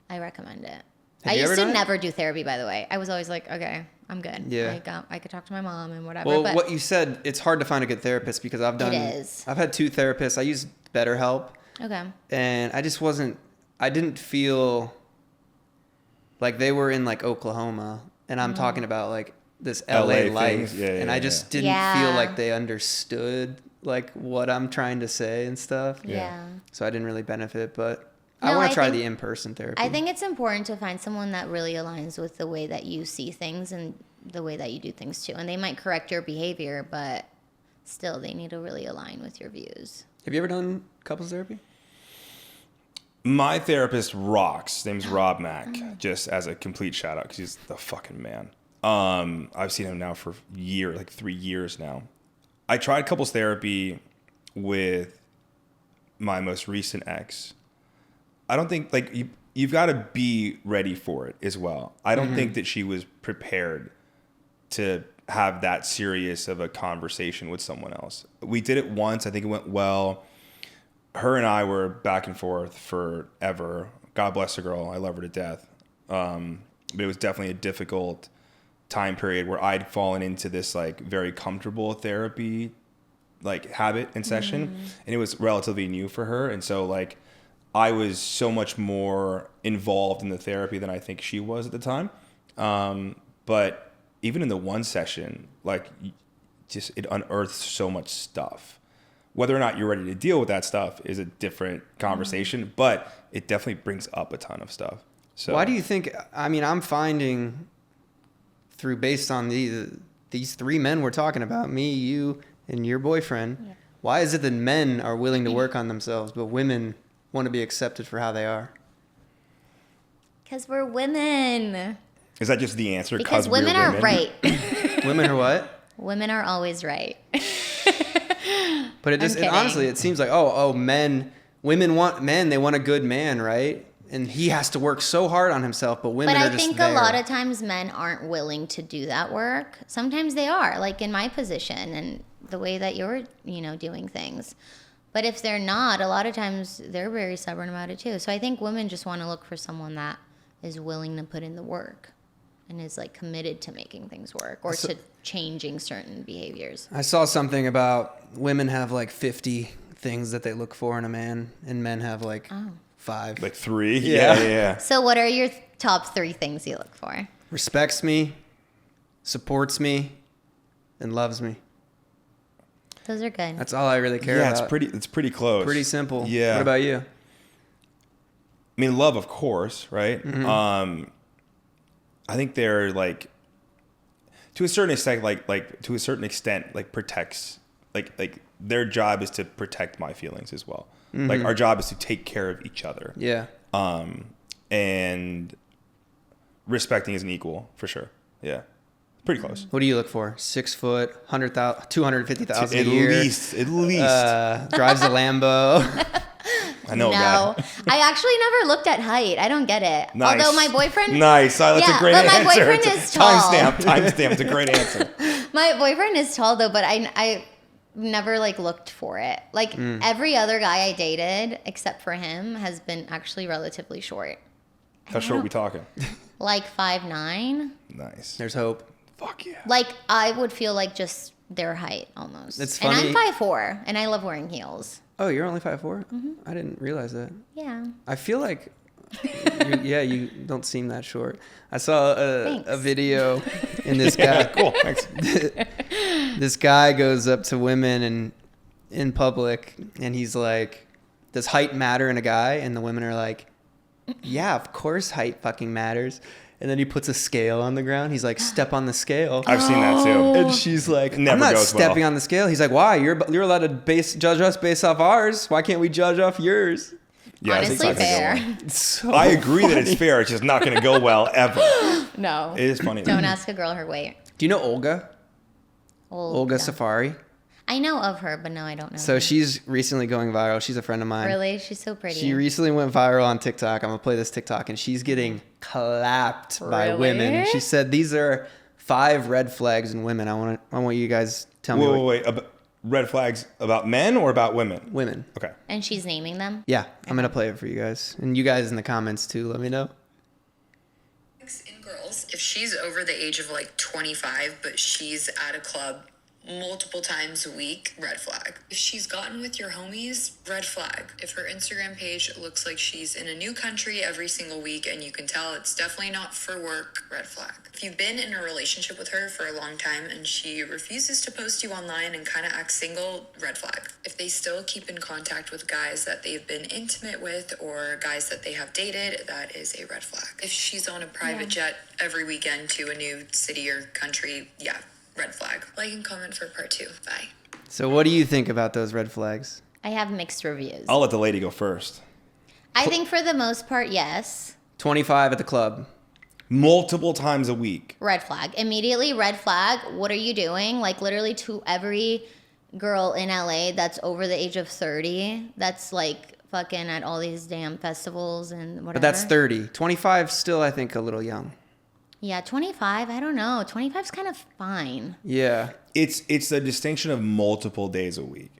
I recommend it. Have I you used ever to done it? never do therapy, by the way. I was always like, okay, I'm good. Yeah. Like, I could talk to my mom and whatever. Well, but what you said, it's hard to find a good therapist because I've is. had 2 therapists. I used BetterHelp. okay. And I didn't feel like they were in like Oklahoma and I'm talking about like this LA LA life. things. Yeah, and yeah, I just yeah. didn't Yeah. feel like they understood like what I'm trying to say and stuff. Yeah. So I didn't really benefit, but I No, want I to try think- the in-person therapy. I think it's important to find someone that really aligns with the way that you see things and the way that you do things too. And they might correct your behavior, but still they need to really align with your views. Have you ever done couples therapy? My therapist rocks. His name's Rob Mack. Just as a complete shout out, because he's the fucking man. I've seen him now for years, like 3 years now. I tried couples therapy with my most recent ex. I don't think like you've got to be ready for it as well. I don't think that she was prepared to have that serious of a conversation with someone else. We did it once. I think it went well. Her and I were back and forth forever. God bless the girl. I love her to death. But it was definitely a difficult time period where I'd fallen into this like very comfortable therapy like habit and session, and it was relatively new for her. And so like I was so much more involved in the therapy than I think she was at the time. But even in the one session, like just it unearths so much stuff. Whether or not you're ready to deal with that stuff is a different conversation, but it definitely brings up a ton of stuff. So Why do you think? I mean, I'm finding based on these 3 men we're talking about, me, you, and your boyfriend. Yeah. Why is it that men are willing to work on themselves, but women want to be accepted for how they are? Because we're women. Is that just the answer? Because we're women are right. Women are what? Women are always right. But it just I'm kidding. honestly, it seems like women want men. They want a good man, right? And he has to work so hard on himself, but women But are I just think there. a lot of times men aren't willing to do that work. Sometimes they are, like in my position and the way that you're, doing things. But if they're not, a lot of times they're very stubborn about it too. So I think women just want to look for someone that is willing to put in the work and is like committed to making things work or to changing certain behaviors. I saw something about women have like 50 things that they look for in a man, and men have like 5. like 3. Yeah. Yeah. So what are your top 3 things you look for? Respects me, supports me, and loves me. Those are good. That's all I really care Yeah, about. it's pretty close. Pretty simple. Yeah. What about you? I mean, love, of course, right? Mm-hmm. I think they're like, to a certain extent, like protects, like their job is to protect my feelings as well. Like our job is to take care of each other. Yeah. And respecting is an equal for sure. Yeah. Pretty close. What do you look for? 6 foot, 100,000, 250,000 a year. At least. Drives a Lambo. I know. No, Guy. I actually never looked at height. I don't get it. Nice. Although my boyfriend, Nice. That's a great but answer. my boyfriend is tall. Timestamp. It's a great answer. My boyfriend is tall though, but I never like looked for it. Like every other guy I dated, except for him, has been actually relatively short. How short are we talking? Like 5'9". Nice. There's hope. Fuck yeah. Like I would feel like just their height almost. It's funny. And I'm 5'4", and I love wearing heels. Oh, you're only 5'4"? I didn't realize that. Yeah. I feel like, you don't seem that short. I saw a video in this guy. Cool. Thanks. This guy goes up to women and in public, and he's like, "Does height matter in a guy?" And the women are like, "Yeah, of course height fucking matters." And then he puts a scale on the ground. He's like, "Step on the scale." I've seen that too. And she's like, Never "I'm not goes stepping well. on the scale." He's like, "Why? You're allowed to judge us based off ours. Why can't we judge off yours?" Yeah, it's Honestly, not gonna go fair. well. It's so I agree that it's funny. fair. It's just not going to go well ever. No. It is funny. Don't ask a girl her weight. Do you know Olga? Olga No. Safari. I know of her, but no, I don't know. So her. she's recently going viral. She's a friend of mine. Really? She's so pretty. She recently went viral on TikTok. I'm gonna play this TikTok, and she's getting clapped by Really? women. She said these are 5 red flags in women. I want you guys to tell me. Wait. Red flags about men or about women? Women. Okay. And she's naming them? Yeah, I'm gonna play it for you guys, and you guys in the comments too. Let me know. In girls, if she's over the age of like 25, but she's at a club multiple times a week, red flag. If she's gotten with your homies, red flag. If her Instagram page looks like she's in a new country every single week and you can tell it's definitely not for work, red flag. If you've been in a relationship with her for a long time and she refuses to post you online and kind of acts single, red flag. If they still keep in contact with guys that they've been intimate with or guys that they have dated, that is a red flag. If she's on a private jet every weekend to a new city or country, yeah, red flag. Like and comment for part 2. Bye. So what do you think about those red flags? I have mixed reviews. I'll let the lady go first. I think for the most part, yes. 25 at the club. Multiple times a week. Red flag. Immediately red flag. What are you doing? Like literally to every girl in LA that's over the age of 30, that's like fucking at all these damn festivals and whatever. But that's 30. 25 still, I think, a little young. Yeah, 25, I don't know. 25's kind of fine. Yeah. It's the distinction of multiple days a week.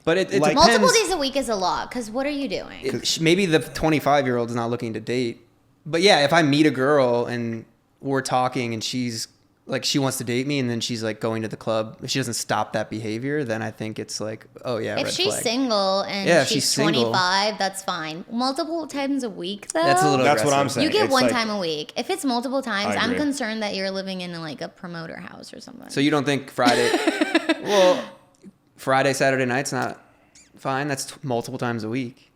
But it Like- depends. Multiple days a week is a lot, because what are you doing? Maybe the 25-year-old is not looking to date. But yeah, if I meet a girl and we're talking and she's like, she wants to date me and then she's like going to the club, if she doesn't stop that behavior, then I think it's like, oh yeah, If red she's flag. single and Yeah, if she's she's single. 25, that's fine. Multiple times a week, though? That's a little That's what aggressive. I'm saying. You get It's one like- time a week. If it's multiple times, I I'm agree. concerned that you're living in like a promoter house or something. So you don't think Friday, well, Friday, Saturday night's not fine? That's multiple times a week.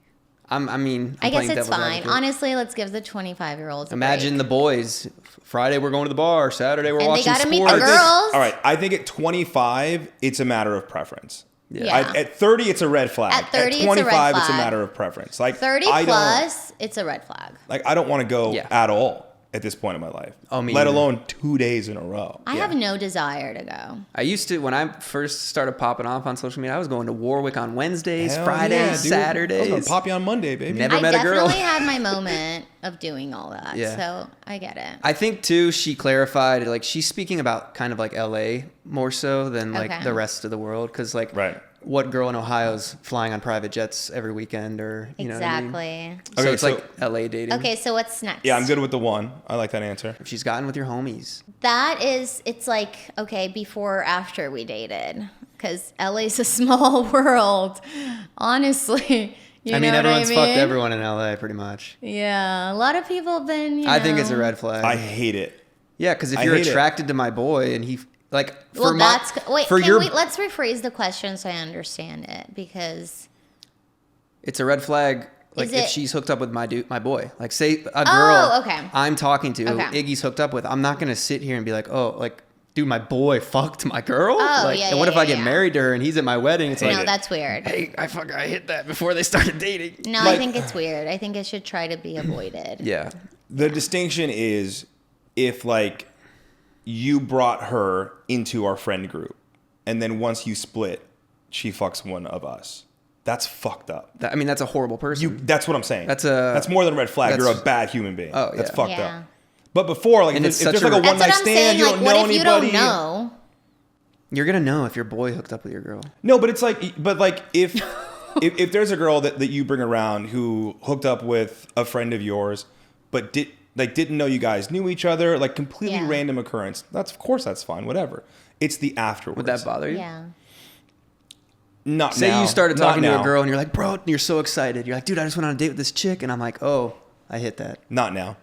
I'm I playing guess it's devil's fine. advocate. Honestly, let's give the 25-year-olds Imagine the boys. Friday we're going to the bar. Saturday we're And they watching gotta meet sports. the girls. All right. I think at 25, it's a matter of preference. Yeah. At 30, it's a red flag. At 30, it's a 25, red it's a flag. matter of preference. Like 30 I don't- plus, it's a red flag. Like I don't want to go Yeah. at all at this point in my life. Oh, me let either. alone 2 days in a row. I have no desire to go. I used to, when I first started popping off on social media, I was going to Warwick on Wednesdays, Hell Fridays, yeah, dude. I Saturdays. was gonna pop you on Monday, baby. Never I met a girl. definitely had my moment of doing all that. Yeah. So I get it. I think too, she clarified, like she's speaking about kind of like LA more so than like Okay. the rest of the world. Cause like Right. what girl in Ohio's flying on private jets every weekend or, you know what I mean? Exactly. So Okay, it's so- like LA dating. Okay, so what's next? Yeah, I'm good with the one. I like that answer. If she's gotten with your homies. That is, it's like, okay, before or after we dated. Because LA's a small world. Honestly. You I mean, know what everyone's I mean? fucked everyone in LA pretty much. Yeah. A lot of people have been, I think it's a red flag. I hate it. Yeah, because if I you're hate it. attracted to my boy and he like for Well, my, that's, wait, for can your we, let's rephrase the question so I understand it. Because, it's a red flag. Like Is if it- she's hooked up with my boy, like say a girl Oh, okay. I'm talking to, Okay. Iggy's hooked up with, I'm not gonna sit here and be like, oh, like dude, my boy fucked my girl. Oh, like, yeah, and what yeah, if I yeah, get yeah. married to her and he's at my wedding? It's like, No, that's weird. hey, I hit that before they started dating. No, Like- I think it's weird. I think it should try to be avoided. Yeah. The distinction is if like you brought her into our friend group and then once you split, she fucks one of us. That's fucked up. I mean, that's a horrible person. That's what I'm saying. That's more than a red flag. You're a that's- bad human being. Oh, That's yeah. fucked Yeah. up. But before, like, And if it's there's such like a- a That's one what night I'm stand, saying. you Like, don't what know if you anybody. don't know? You're going to know if your boy hooked up with your girl. No, but it's like, if there's a girl that you bring around who hooked up with a friend of yours, but didn't know you guys knew each other, like completely Yeah. random occurrence. Of course that's fine, whatever. It's the afterwards. Would that bother you? Yeah. Not Say now. you started Not talking to now. a girl and you're like, bro, you're so excited. You're like, dude, I just went on a date with this chick. And I'm like, oh, I hit that. Not now.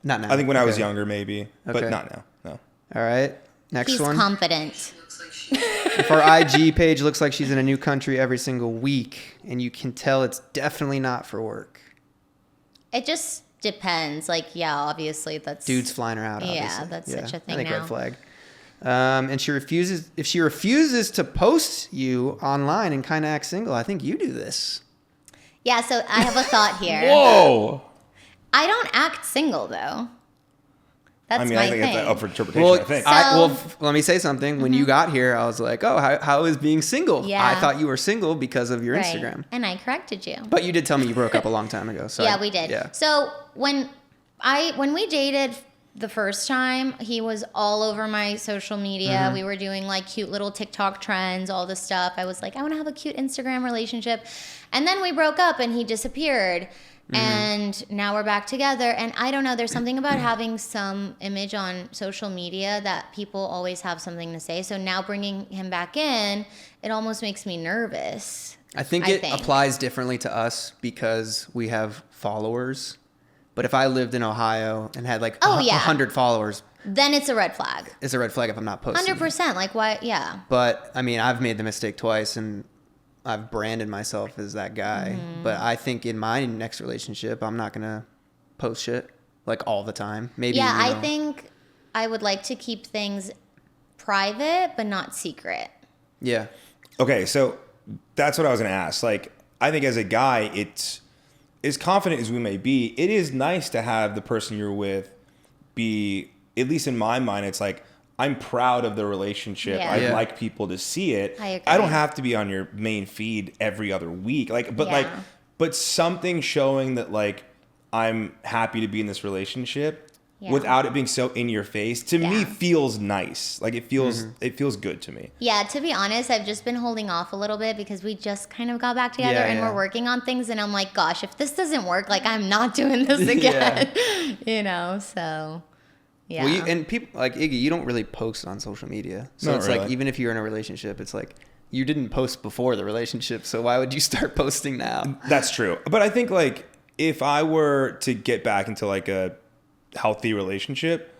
Not now. I think when I was Okay. younger, maybe, but Okay. not now. No. All right. Next He's one. confident. If our IG page looks like she's in a new country every single week, and you can tell it's definitely not for work. It just depends. Like, yeah, obviously that's Dudes flying her out. Yeah, Obviously. that's such a thing I think now. red flag. And if she refuses to post you online and kind of act single, I think you do this. Yeah, so I have a thought here. Whoa. I don't act single though. That's I mean, my I think thing. it's up for interpretation. Well, I think. let me say something. When you got here, I was like, oh, how is being single? Yeah. I thought you were single because of your Right. Instagram. And I corrected you. But you did tell me you broke up a long time ago. So Yeah, we did. Yeah. So when we dated the first time, he was all over my social media. Mm-hmm. We were doing like cute little TikTok trends, all this stuff. I was like, I want to have a cute Instagram relationship. And then we broke up and he disappeared. Mm-hmm. And now we're back together. And I don't know, there's something about having some image on social media that people always have something to say. So now bringing him back in, it almost makes me nervous. I think it applies differently to us because we have followers. But if I lived in Ohio and had like Oh, yeah. 100 followers, Then it's a red flag. it's a red flag if I'm not posting. 100%. Like, why? Yeah. But I mean, I've made the mistake twice and I've branded myself as that guy. Mm-hmm. But I think in my next relationship, I'm not going to post shit like all the time. Maybe. Yeah, you I know. think I would like to keep things private, but not secret. Yeah. Okay, so that's what I was going to ask. Like, I think as a guy, it's as confident as we may be, it is nice to have the person you're with be, at least in my mind, it's like, I'm proud of the relationship. Yeah. I'd Yeah. like people to see it. I agree. I don't have to be on your main feed every other week. Yeah. But something showing that like I'm happy to be in this relationship Yeah. without it being so in your face, to me Yeah. feels nice. Like it feels good to me. Yeah, to be honest, I've just been holding off a little bit because we just kind of got back together Yeah, and yeah. we're working on things. And I'm like, gosh, if this doesn't work, like I'm not doing this again. You know, so yeah. Well, and people like Iggy, you don't really post on social media. So Not it's like, really. even if you're in a relationship, it's like you didn't post before the relationship. So why would you start posting now? That's true. But I think like if I were to get back into like a healthy relationship,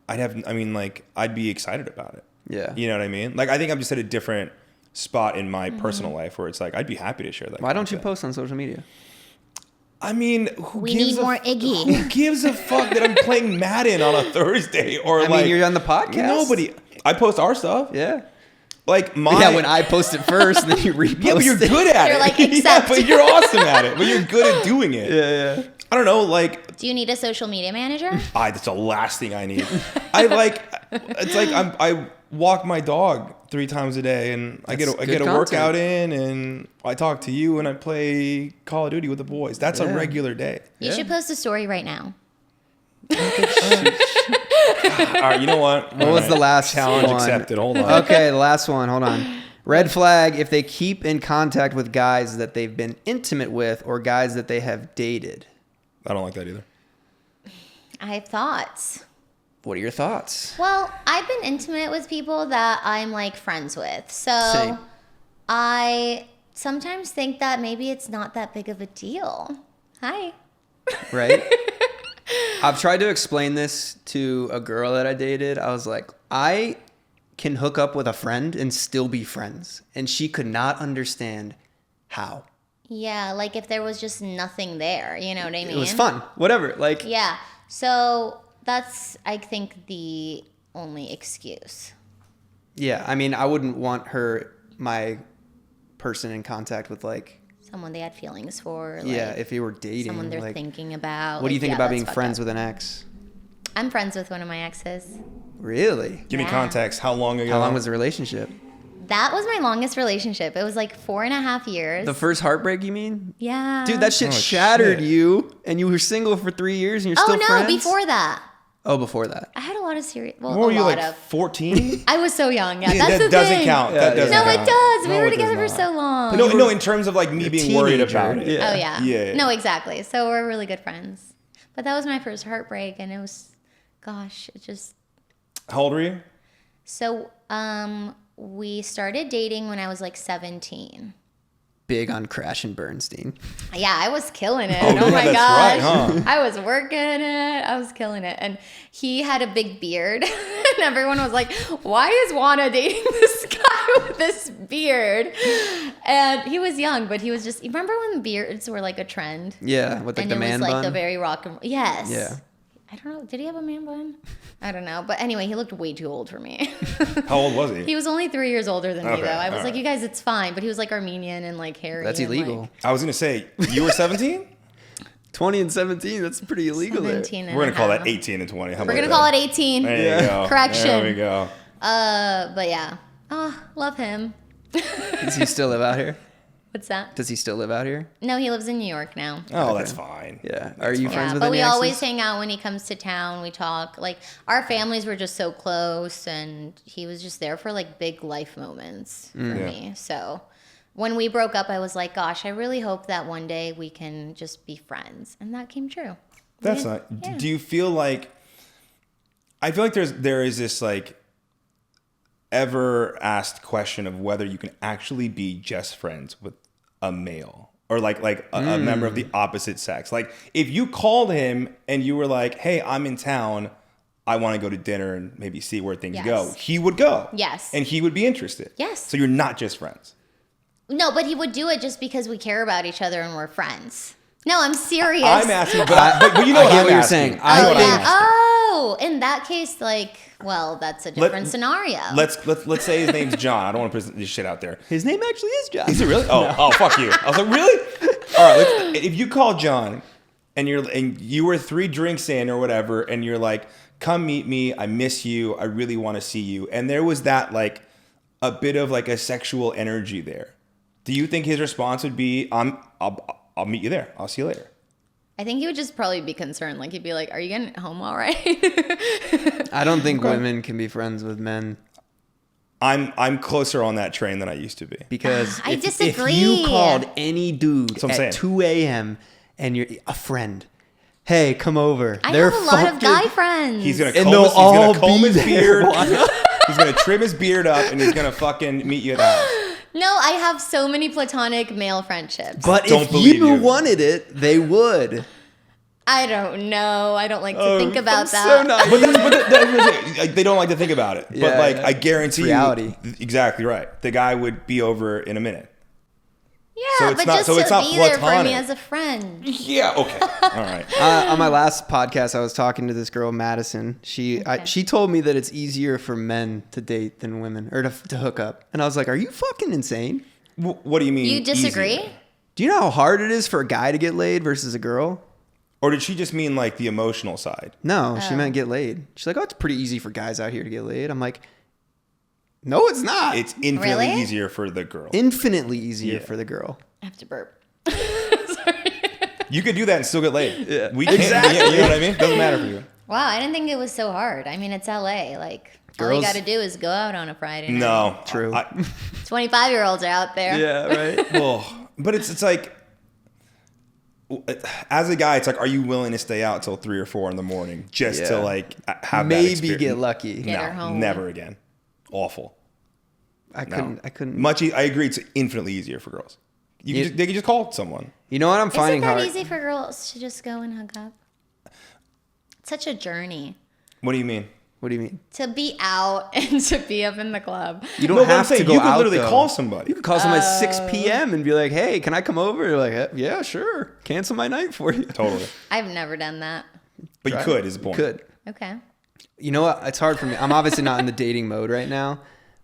I'd be excited about it. Yeah. You know what I mean? Like I think I'm just at a different spot in my personal life where it's like I'd be happy to share that. Why don't you content. post on social media? I mean, who We gives need more Iggy. Who gives a fuck that I'm playing Madden on a Thursday or I like mean, you're on the podcast. Nobody. I post our stuff. Yeah. Like my Yeah, when I post it first, and then you repost Yeah, but you're it. good at You're it. like, Yeah, accept. but you're awesome at it. But you're good at doing it. Yeah. I don't know, like Do you need a social media manager? that's the last thing I need. I walk my dog 3 times a day and I That's get a good workout content. in and I talk to you and I play Call of Duty with the boys. That's a Yeah. regular day. You Yeah. should post a story right now. All right, you know what? What was the last challenge one? accepted? Hold on. Okay, the last one. Hold on. Red flag if they keep in contact with guys that they've been intimate with or guys that they have dated. I don't like that either. I have thoughts. What are your thoughts? Well, I've been intimate with people that I'm like friends with. So Same. I sometimes think that maybe it's not that big of a deal. Hi. Right? I've tried to explain this to a girl that I dated. I was like, I can hook up with a friend and still be friends. And she could not understand how. Yeah, like if there was just nothing there, you know what I mean? It was fun. Whatever. Like, Yeah. So that's, I think, the only excuse. Yeah, I mean, I wouldn't want my person in contact with like. Someone they had feelings for. Like, Yeah, if you were dating. someone they're like, thinking about. What do you like, think yeah, about that's being fucked friends up. with an ex? I'm friends with one of my exes. Really? Give me Yeah. context. How long ago? How long was the relationship? That was my longest relationship. It was like 4.5 years. The first heartbreak, you mean? Yeah. Dude, that shit Oh, shattered shit. you, and you were single for 3 years, and you're Oh still no, friends? before that. Oh, before that. I had a lot of serious. Well, What were a you lot like? of. 14? I was so young. Yeah, Yeah, that's that the doesn't thing. count. Yeah, That yeah. doesn't No, count. it does. We No, were it does together for not. so long. No, in terms of like me a being worried teenager. about it. Yeah. Oh yeah. Yeah. No, exactly. So we're really good friends. But that was my first heartbreak, and it was, gosh, it just. How old were you? So we started dating when I was like 17. Big on Crash and Bernstein. Yeah, I was killing it. Oh, Oh, yeah, my that's gosh. right, huh? I was working it. I was killing it. And he had a big beard. And everyone was like, why is Juana dating this guy with this beard? And he was young, but he was just, you remember when beards were like a trend? Yeah, with like And the it man was like bun. the very rock and roll. Yes. Yeah. I don't know. Did he have a man bun? I don't know. But anyway, he looked way too old for me. How old was he? He was only 3 years older than me, Okay, though. I was all like, right. you guys, it's fine. But he was like Armenian and like hairy. That's and, illegal. like, I was gonna say you were 17. 20 and 17, that's pretty illegal there. 17 and We're gonna a call half. that 18 and 20. How We're about gonna that? call it 18. There Yeah. you go. Correction. There we go. But yeah. Oh, love him. Does he still live out here? What's that? Does he still live out here? No, he lives in New York now. Oh, that's fine. Yeah. Are you friends Yeah, with but any we exes? always hang out when he comes to town. We talk. Like, our families were just so close, and he was just there for like big life moments for Yeah. me. So when we broke up, I was like, gosh, I really hope that one day we can just be friends. And that came true. That's Yeah. not. Yeah. Do you feel like? I feel like there is this like ever asked question of whether you can actually be just friends with a male or like a member of the opposite sex. Like if you called him and you were like, "Hey, I'm in town. I want to go to dinner and maybe see where things Yes. go," he would go. Yes. And he would be interested. Yes. So you're not just friends. No, but he would do it just because we care about each other and we're friends. No, I'm serious. I'm asking, but you know I what get I'm what you're asking. saying. You know I what I'm think- asking. Oh, in that case, like, well, that's a different scenario. Let's say his name's John. I don't want to put this shit out there. His name actually is John. Is it really? Oh, fuck you. I was like, really? All right. If you call John and you were 3 drinks in or whatever, and you're like, "Come meet me. I miss you. I really want to see you," and there was that like a bit of like a sexual energy there. Do you think his response would be, "I'll meet you there. I'll see you later"? I think he would just probably be concerned. Like, he'd be like, are you getting home all right? I don't think women can be friends with men I'm closer on that train than I used to be. because I if disagree. you called any dude what I'm at saying. 2 a.m. and you're a friend, hey, come over. I They're have a lot of fucking- guy friends. He's gonna And comb they'll his, all be his there. beard. He's gonna trim his beard up and he's gonna fucking meet you at the house. No, I have so many platonic male friendships. But Don't if believe you you. wanted it, they would. I don't know. I don't like to think about I'm that. so naive. But they don't like to think about it. Yeah, but like yeah. I guarantee It's reality. you, exactly right. The guy would be over in a minute. Yeah, So it's but not- just so it's to not be there for platonic. me as a friend. Yeah. Okay. All right. On my last podcast, I was talking to this girl, Madison. She told me that it's easier for men to date than women, or to hook up. And I was like, "Are you fucking insane? What do you mean? You disagree? easier? Do you know how hard it is for a guy to get laid versus a girl?" Or did she just mean like the emotional side? No, she meant get laid. She's like, "Oh, it's pretty easy for guys out here to get laid." I'm like, "No, it's not. It's infinitely Really? easier for the girl. infinitely easier Yeah. for the girl." I have to burp. You could do that and still get laid. Yeah. We can't. Exactly. You know what I mean? Doesn't matter for you. Wow, I didn't think it was so hard. I mean, it's LA. Like, all you Girls- got to do is go out on a Friday night. No. True. 25-year-olds are out there. Yeah, right. Oh, but it's like, as a guy, it's like, are you willing to stay out till 3 or 4 in the morning just to Yeah. like have that Maybe experience? get lucky. Get her No, home. never again. Awful. I No. couldn't. I agree. It's infinitely easier for girls. They can just call someone. You know what I'm Is it finding that hard? easy for girls to just go and hook up? It's such a journey What do you mean? What do you mean? to be out and to be up in the club. You don't No, but I'm have to saying go you could out, literally though. call somebody. You could call someone at 6 p.m. and be like, "Hey, can I come over?" You're like, "Yeah, sure. Cancel my night for you." Totally. I've never done that. But you could is the point. Could. Okay. You know what? It's hard for me. I'm obviously not in the dating mode right now,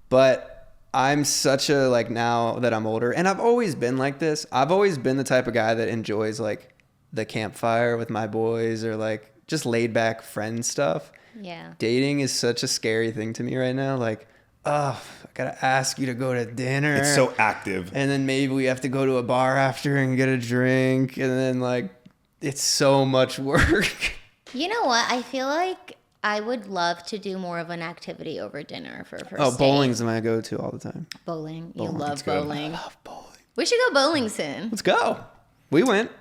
But I'm such a, like, now that I'm older, and I've always been like this. I've always been the type of guy that enjoys, like, the campfire with my boys or, like, just laid back friend stuff. Yeah. Dating is such a scary thing to me right now. Like, oh, I gotta ask you to go to dinner. It's so active. And then maybe we have to go to a bar after and get a drink. And then, like, it's so much work. You know what? I feel like I would love to do more of an activity over dinner for a first Oh, date. bowling's my go-to all the time. Bowling. You Bowling. love It's good. bowling. I love bowling. We should go bowling soon. Let's go. We went.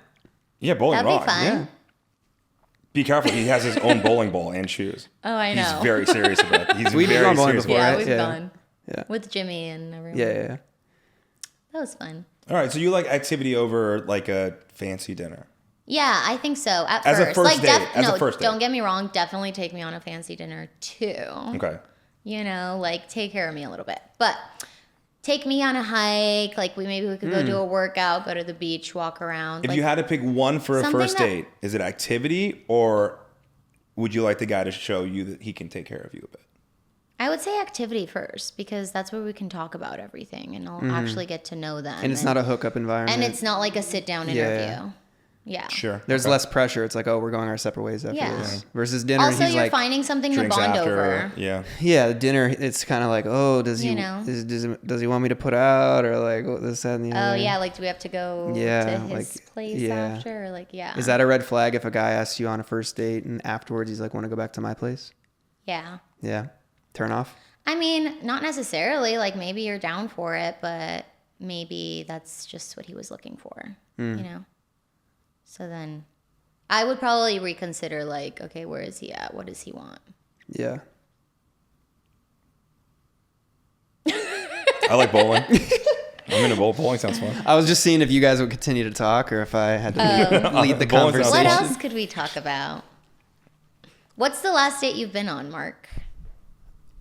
Yeah, bowling That'd be rocks. fun. Yeah. Be careful. He has his own bowling ball and shoes. Oh, I know. He's very serious about it. He's We've very gone bowling serious before, about Yeah, it. right? we've Yeah. gone. Yeah. With Jimmy and everyone. Yeah. That was fun. All right, so you like activity over like a fancy dinner? Yeah, I think so. At As a first, first like, date, as a no, first date. don't get me wrong. Definitely take me on a fancy dinner too. Okay. You know, like take care of me a little bit, but take me on a hike. Like maybe we could go do a workout, go to the beach, walk around. If like, you had to pick one for a something first that- date, is it activity or would you like the guy to show you that he can take care of you a bit? I would say activity first because that's where we can talk about everything and I'll actually get to know them. And it's not a hookup environment. and it's not like a sit down interview. Yeah. Sure. There's Okay. less pressure. It's like, oh, we're going our separate ways after Yeah. this. Versus dinner, Also, he's you're like, finding something to Drinks bond after. over. Yeah. yeah, dinner. It's kind of like, oh, does he, You know? does he want me to put out or like what this, that, and the Oh other? yeah, like do we have to go Yeah, to his like, place yeah. after? Or like yeah. Is that a red flag if a guy asks you on a first date and afterwards he's like, want to go back to my place? Yeah. Yeah. Turn off. I mean, not necessarily. Like maybe you're down for it, but maybe that's just what he was looking for. You know. So then, I would probably reconsider. Like, okay, where is he at? What does he want? Yeah. I like bowling. I'm into bowling. Bowling sounds fun. I was just seeing if you guys would continue to talk or if I had to lead the Bowling sounds conversation. What Station. else could we talk about? What's the last date you've been on, Mark?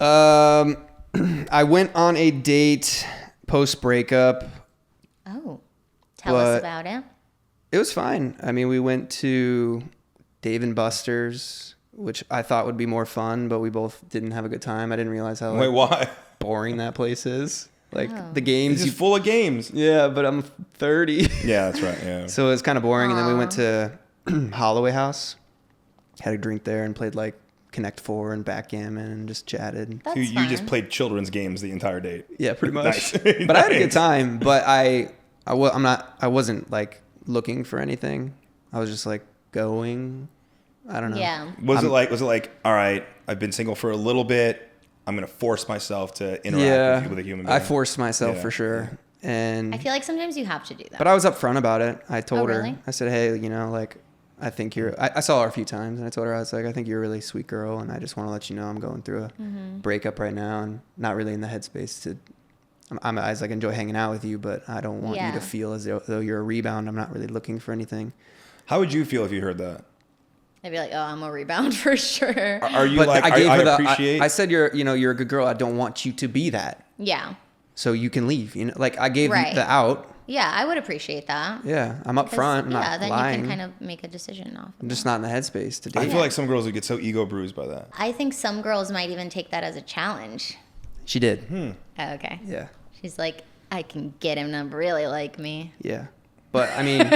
I went on a date post breakup. Oh, tell us What? about it. It was fine. I mean, we went to Dave and Buster's, which I thought would be more fun, but we both didn't have a good time. I didn't realize how Wait, like, why? boring that place is. Like Oh. the It's games. just full of games. Yeah, but I'm 30. Yeah, that's right. Yeah. So it was kind of boring. And then we went to Holloway House, had a drink there, and played like Connect 4 and backgammon and just chatted. That's You fun. just played children's games the entire date. Yeah, pretty much. Nice. But I had a good Nice. time. But I wasn't like looking for anything. I was just like going. I don't know. Yeah. Was it like, all right, I've been single for a little bit. I'm going to force myself to interact Yeah. with a human being. I forced myself Yeah. for sure. And I feel like sometimes you have to do that. but I was upfront about it. I told really? her. I said, hey, you know, like I think you're. I saw her a few times, and I told her I was like, I think you're a really sweet girl, and I just want to let you know I'm going through a breakup right now, and not really in the headspace to. I was like enjoy hanging out with you, but I don't want you Yeah. to feel as though you're a rebound. I'm not really looking for anything. How would you feel if you heard that? I'd be like, oh, I'm a rebound for sure. Are you But like, I gave I her the. appreciate. I said you're a good girl. I don't want you to be that. Yeah. So you can leave. You know, like I gave Right. you the out. Yeah, I would appreciate that. Yeah, I'm up 'Cause, front. I'm yeah, not then lying. you can kind of make a decision off. I'm just not in the headspace to I date. feel like some girls would get so ego bruised by that. I think some girls might even take that as a challenge. She did. Oh, okay. Yeah. She's like, I can get him to really like me. Yeah. But I mean,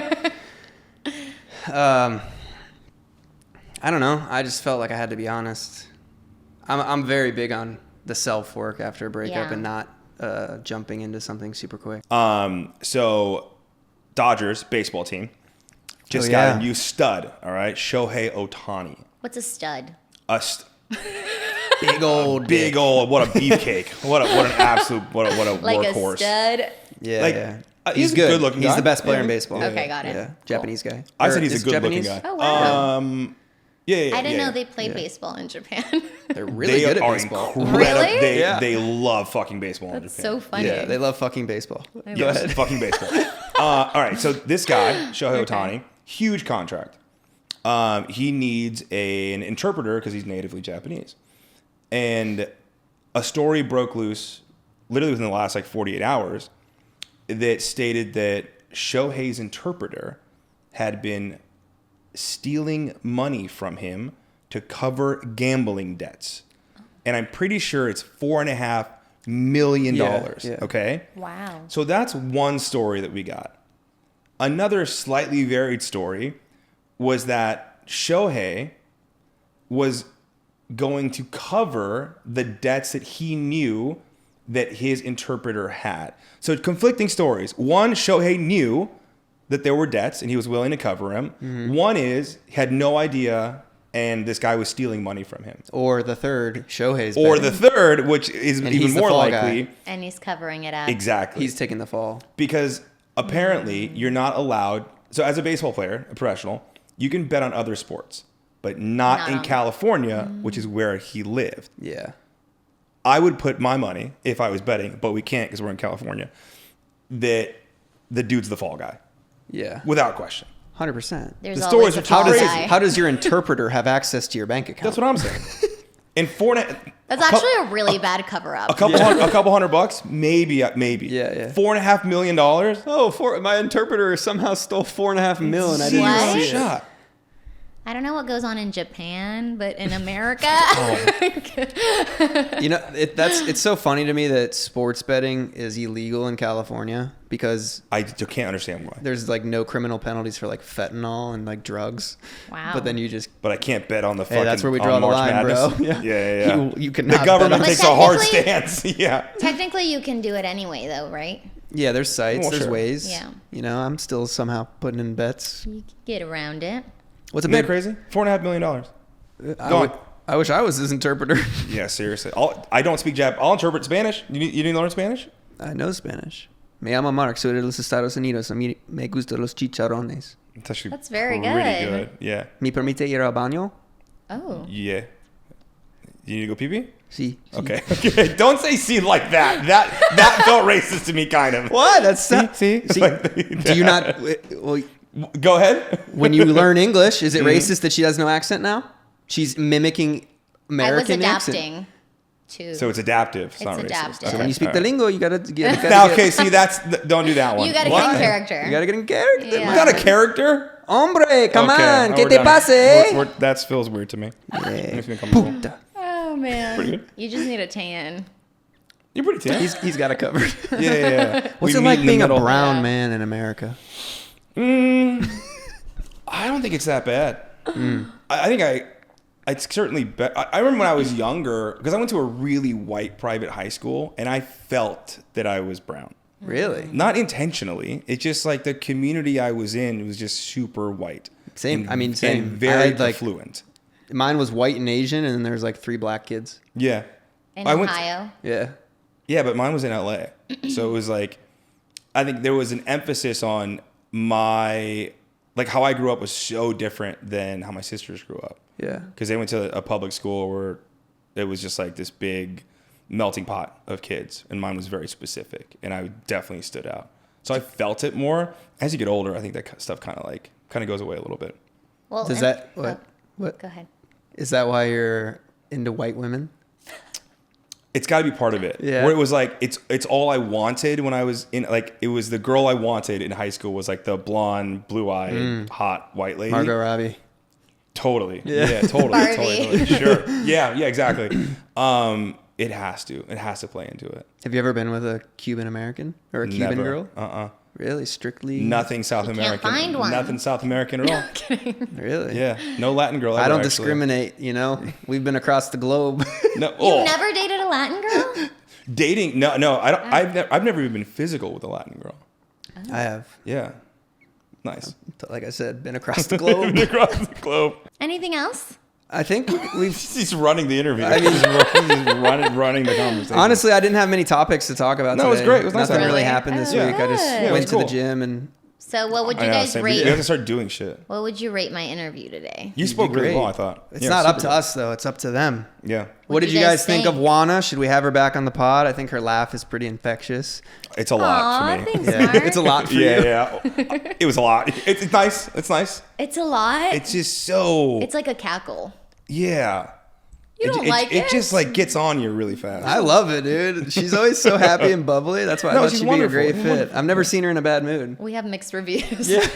I don't know. I just felt like I had to be honest. I'm very big on the self work after a breakup Yeah. and not jumping into something super quick. So Dodgers baseball team just Oh, got yeah. a new stud. All right, Shohei Ohtani. What's a stud? Big old Big old, what a beefcake. what an absolute, what a Like workhorse. a stud? Yeah, like, yeah. he's He's a good. good-looking He's guy. the best player in Yeah. baseball. Okay, got it. Yeah, Cool. Japanese guy. I Or said he's is a good looking Japanese? guy. Oh, wow. Yeah. I didn't know yeah. they played baseball in Japan. They're really They good at are baseball. incredible. Really? They, Yeah. they love fucking baseball in That's Japan. so funny. Yeah, they love fucking baseball. Go Yes, ahead. fucking baseball. All right, so this guy, Shohei Okay. Ohtani, huge contract. He needs an interpreter because he's natively Japanese. And a story broke loose literally within the last 48 hours that stated that Shohei's interpreter had been stealing money from him to cover gambling debts. And I'm pretty sure it's $4.5 million. Yeah. Okay. Wow. So that's one story that we got. Another slightly varied story was that Shohei was going to cover the debts that he knew that his interpreter had. So conflicting stories. One, Shohei knew that there were debts and he was willing to cover them. Mm-hmm. One is he had no idea and this guy was stealing money from him. Or the third, Shohei's Or betting. the third, which is And even he's the more fall likely. guy. And he's covering it up. Exactly. He's taking the fall. Because apparently you're not allowed. So as a baseball player, a professional, you can bet on other sports, but not in on- California, which is where he lived. Yeah. I would put my money, if I was betting, but we can't because we're in California, that the dude's the fall guy. Yeah. Without question. 100%. There's The always stories a are fall crazy. guy. How does your interpreter have access to your bank account? That's what I'm saying. And That's actually a really bad cover up. a couple $100, maybe. Yeah. $4.5 million. Oh, my interpreter somehow stole $4.5 million. I didn't What? even see it. Shot. I don't know what goes on in Japan, but in America, You know, it's so funny to me that sports betting is illegal in California because I can't understand why. there's like no criminal penalties for like fentanyl and like drugs. Wow. But then you just But I can't bet on the fucking. hey, that's where we on draw the March line, Madness. bro. Yeah. You cannot The government But takes a hard technically- stance. Yeah. technically you can do it anyway, though, right? Yeah, there's sites, Well, there's sure. ways. Yeah. You know, I'm still somehow putting in bets. You can get around it. What's a Isn't that big crazy? $4.5 million. I, Go would- on. I wish I was his interpreter. Yeah, seriously. I don't speak Jap. I'll interpret Spanish. You didn't learn Spanish? I know Spanish. Me llamo Mark, soy de los Estados Unidos. A mí me gustan los chicharrones. It's actually That's very pretty good. Yeah. ¿Me permite ir al baño? Oh. Yeah. You need to go pee-pee? Sí. sí. Okay. Okay. Don't say "see" like that. That felt racist to me, kind of. What? That's See? See, Like do you not? Well, Go ahead. when you learn English, is it racist that she has no accent now? She's mimicking American I was accent. adapting to. So it's adaptive. It's not racist. adaptive. So when you speak all the right. lingo, you gotta get. Now, okay, see, don't do that one. You gotta What? get in character. You gotta get in character. Yeah. You got a character? Hombre, come Okay, on, now que we're te done. pase? That feels weird to me. Yeah. Makes me uncomfortable. Puta. Oh man. Pretty good. You just need a tan. You're pretty tan. He's got it covered. Yeah. What's We it meet like in the being a middle. brown Yeah. man in America? I don't think it's that bad. I think it's certainly better. I remember when I was younger, because I went to a really white private high school, and I felt that I was brown. Really? Not intentionally. It's just like the community I was in was just super white. Same. And- I mean, same. And I very had, like- affluent. Mine was white and Asian, and then there's like 3 black kids. Yeah. In I went- Ohio. Yeah. Yeah, but mine was in LA. So it was like, I think there was an emphasis on how I grew up was so different than how my sisters grew up. Yeah. Because they went to a public school where it was just like this big melting pot of kids. And mine was very specific. And I definitely stood out. So I felt it more. As you get older, I think that stuff kind of goes away a little bit. Well, Does and- that what? oh, What Go ahead. is that? Why you're into white women? It's got to be part of it. Yeah. Where it was like it's all I wanted when I was in, like, it was the girl I wanted in high school was like the blonde, blue-eyed, hot white lady. Margot Robbie. Totally. Yeah. Yeah, totally. Barbie. Totally. Sure. Yeah, exactly. It has to play into it. Have you ever been with a Cuban American or a Cuban Never. girl? Really? Strictly? Nothing South You can't American. find one. Nothing South American at all. Really? Yeah. No Latin girl ever, I don't actually. discriminate, you know? We've been across the globe. No. You Oh, never dated a Latin girl? dating. No, I don't. I've never even been physical with a Latin girl. I have, Yeah. Nice. like I said, been across the globe. Across the globe. Anything else? I think we've... He's running the interview. I mean- he's running the conversation. Honestly, I didn't have many topics to talk about No, it was today. great. It was nice Nothing having really you. happened this Oh, week. I just good. Yeah, it went was to the cool. gym and... So what would I you know, guys same. rate? We have to start doing shit. What would you rate my interview today? You spoke really great. well, I thought. It's Yeah, not up super to us, though. It's up to them. good. Yeah. What did What'd you you guys guys think of think? Juana? Should we have her back on the pod? I think her laugh is pretty infectious. It's a lot Aw, for me. thanks, Yeah, Mark. it's a lot for you. Yeah. It was a lot. It's nice. It's nice. It's a lot. It's just so. It's like a cackle. Yeah. You don't like it? It just like gets on you really fast. I love it, dude. She's always so happy and bubbly. That's why I No, thought she's she'd be a wonderful. great She's fit. wonderful. I've never seen her in a bad mood. We have mixed reviews. Yeah.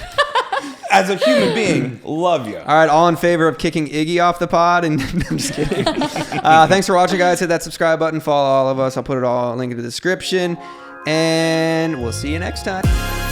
as a human being, love you. All right, all in favor of kicking Iggy off the pod? And I'm just kidding. Thanks for watching, guys. Hit that subscribe button. Follow all of us. I'll put it all link in the description. And we'll see you next time.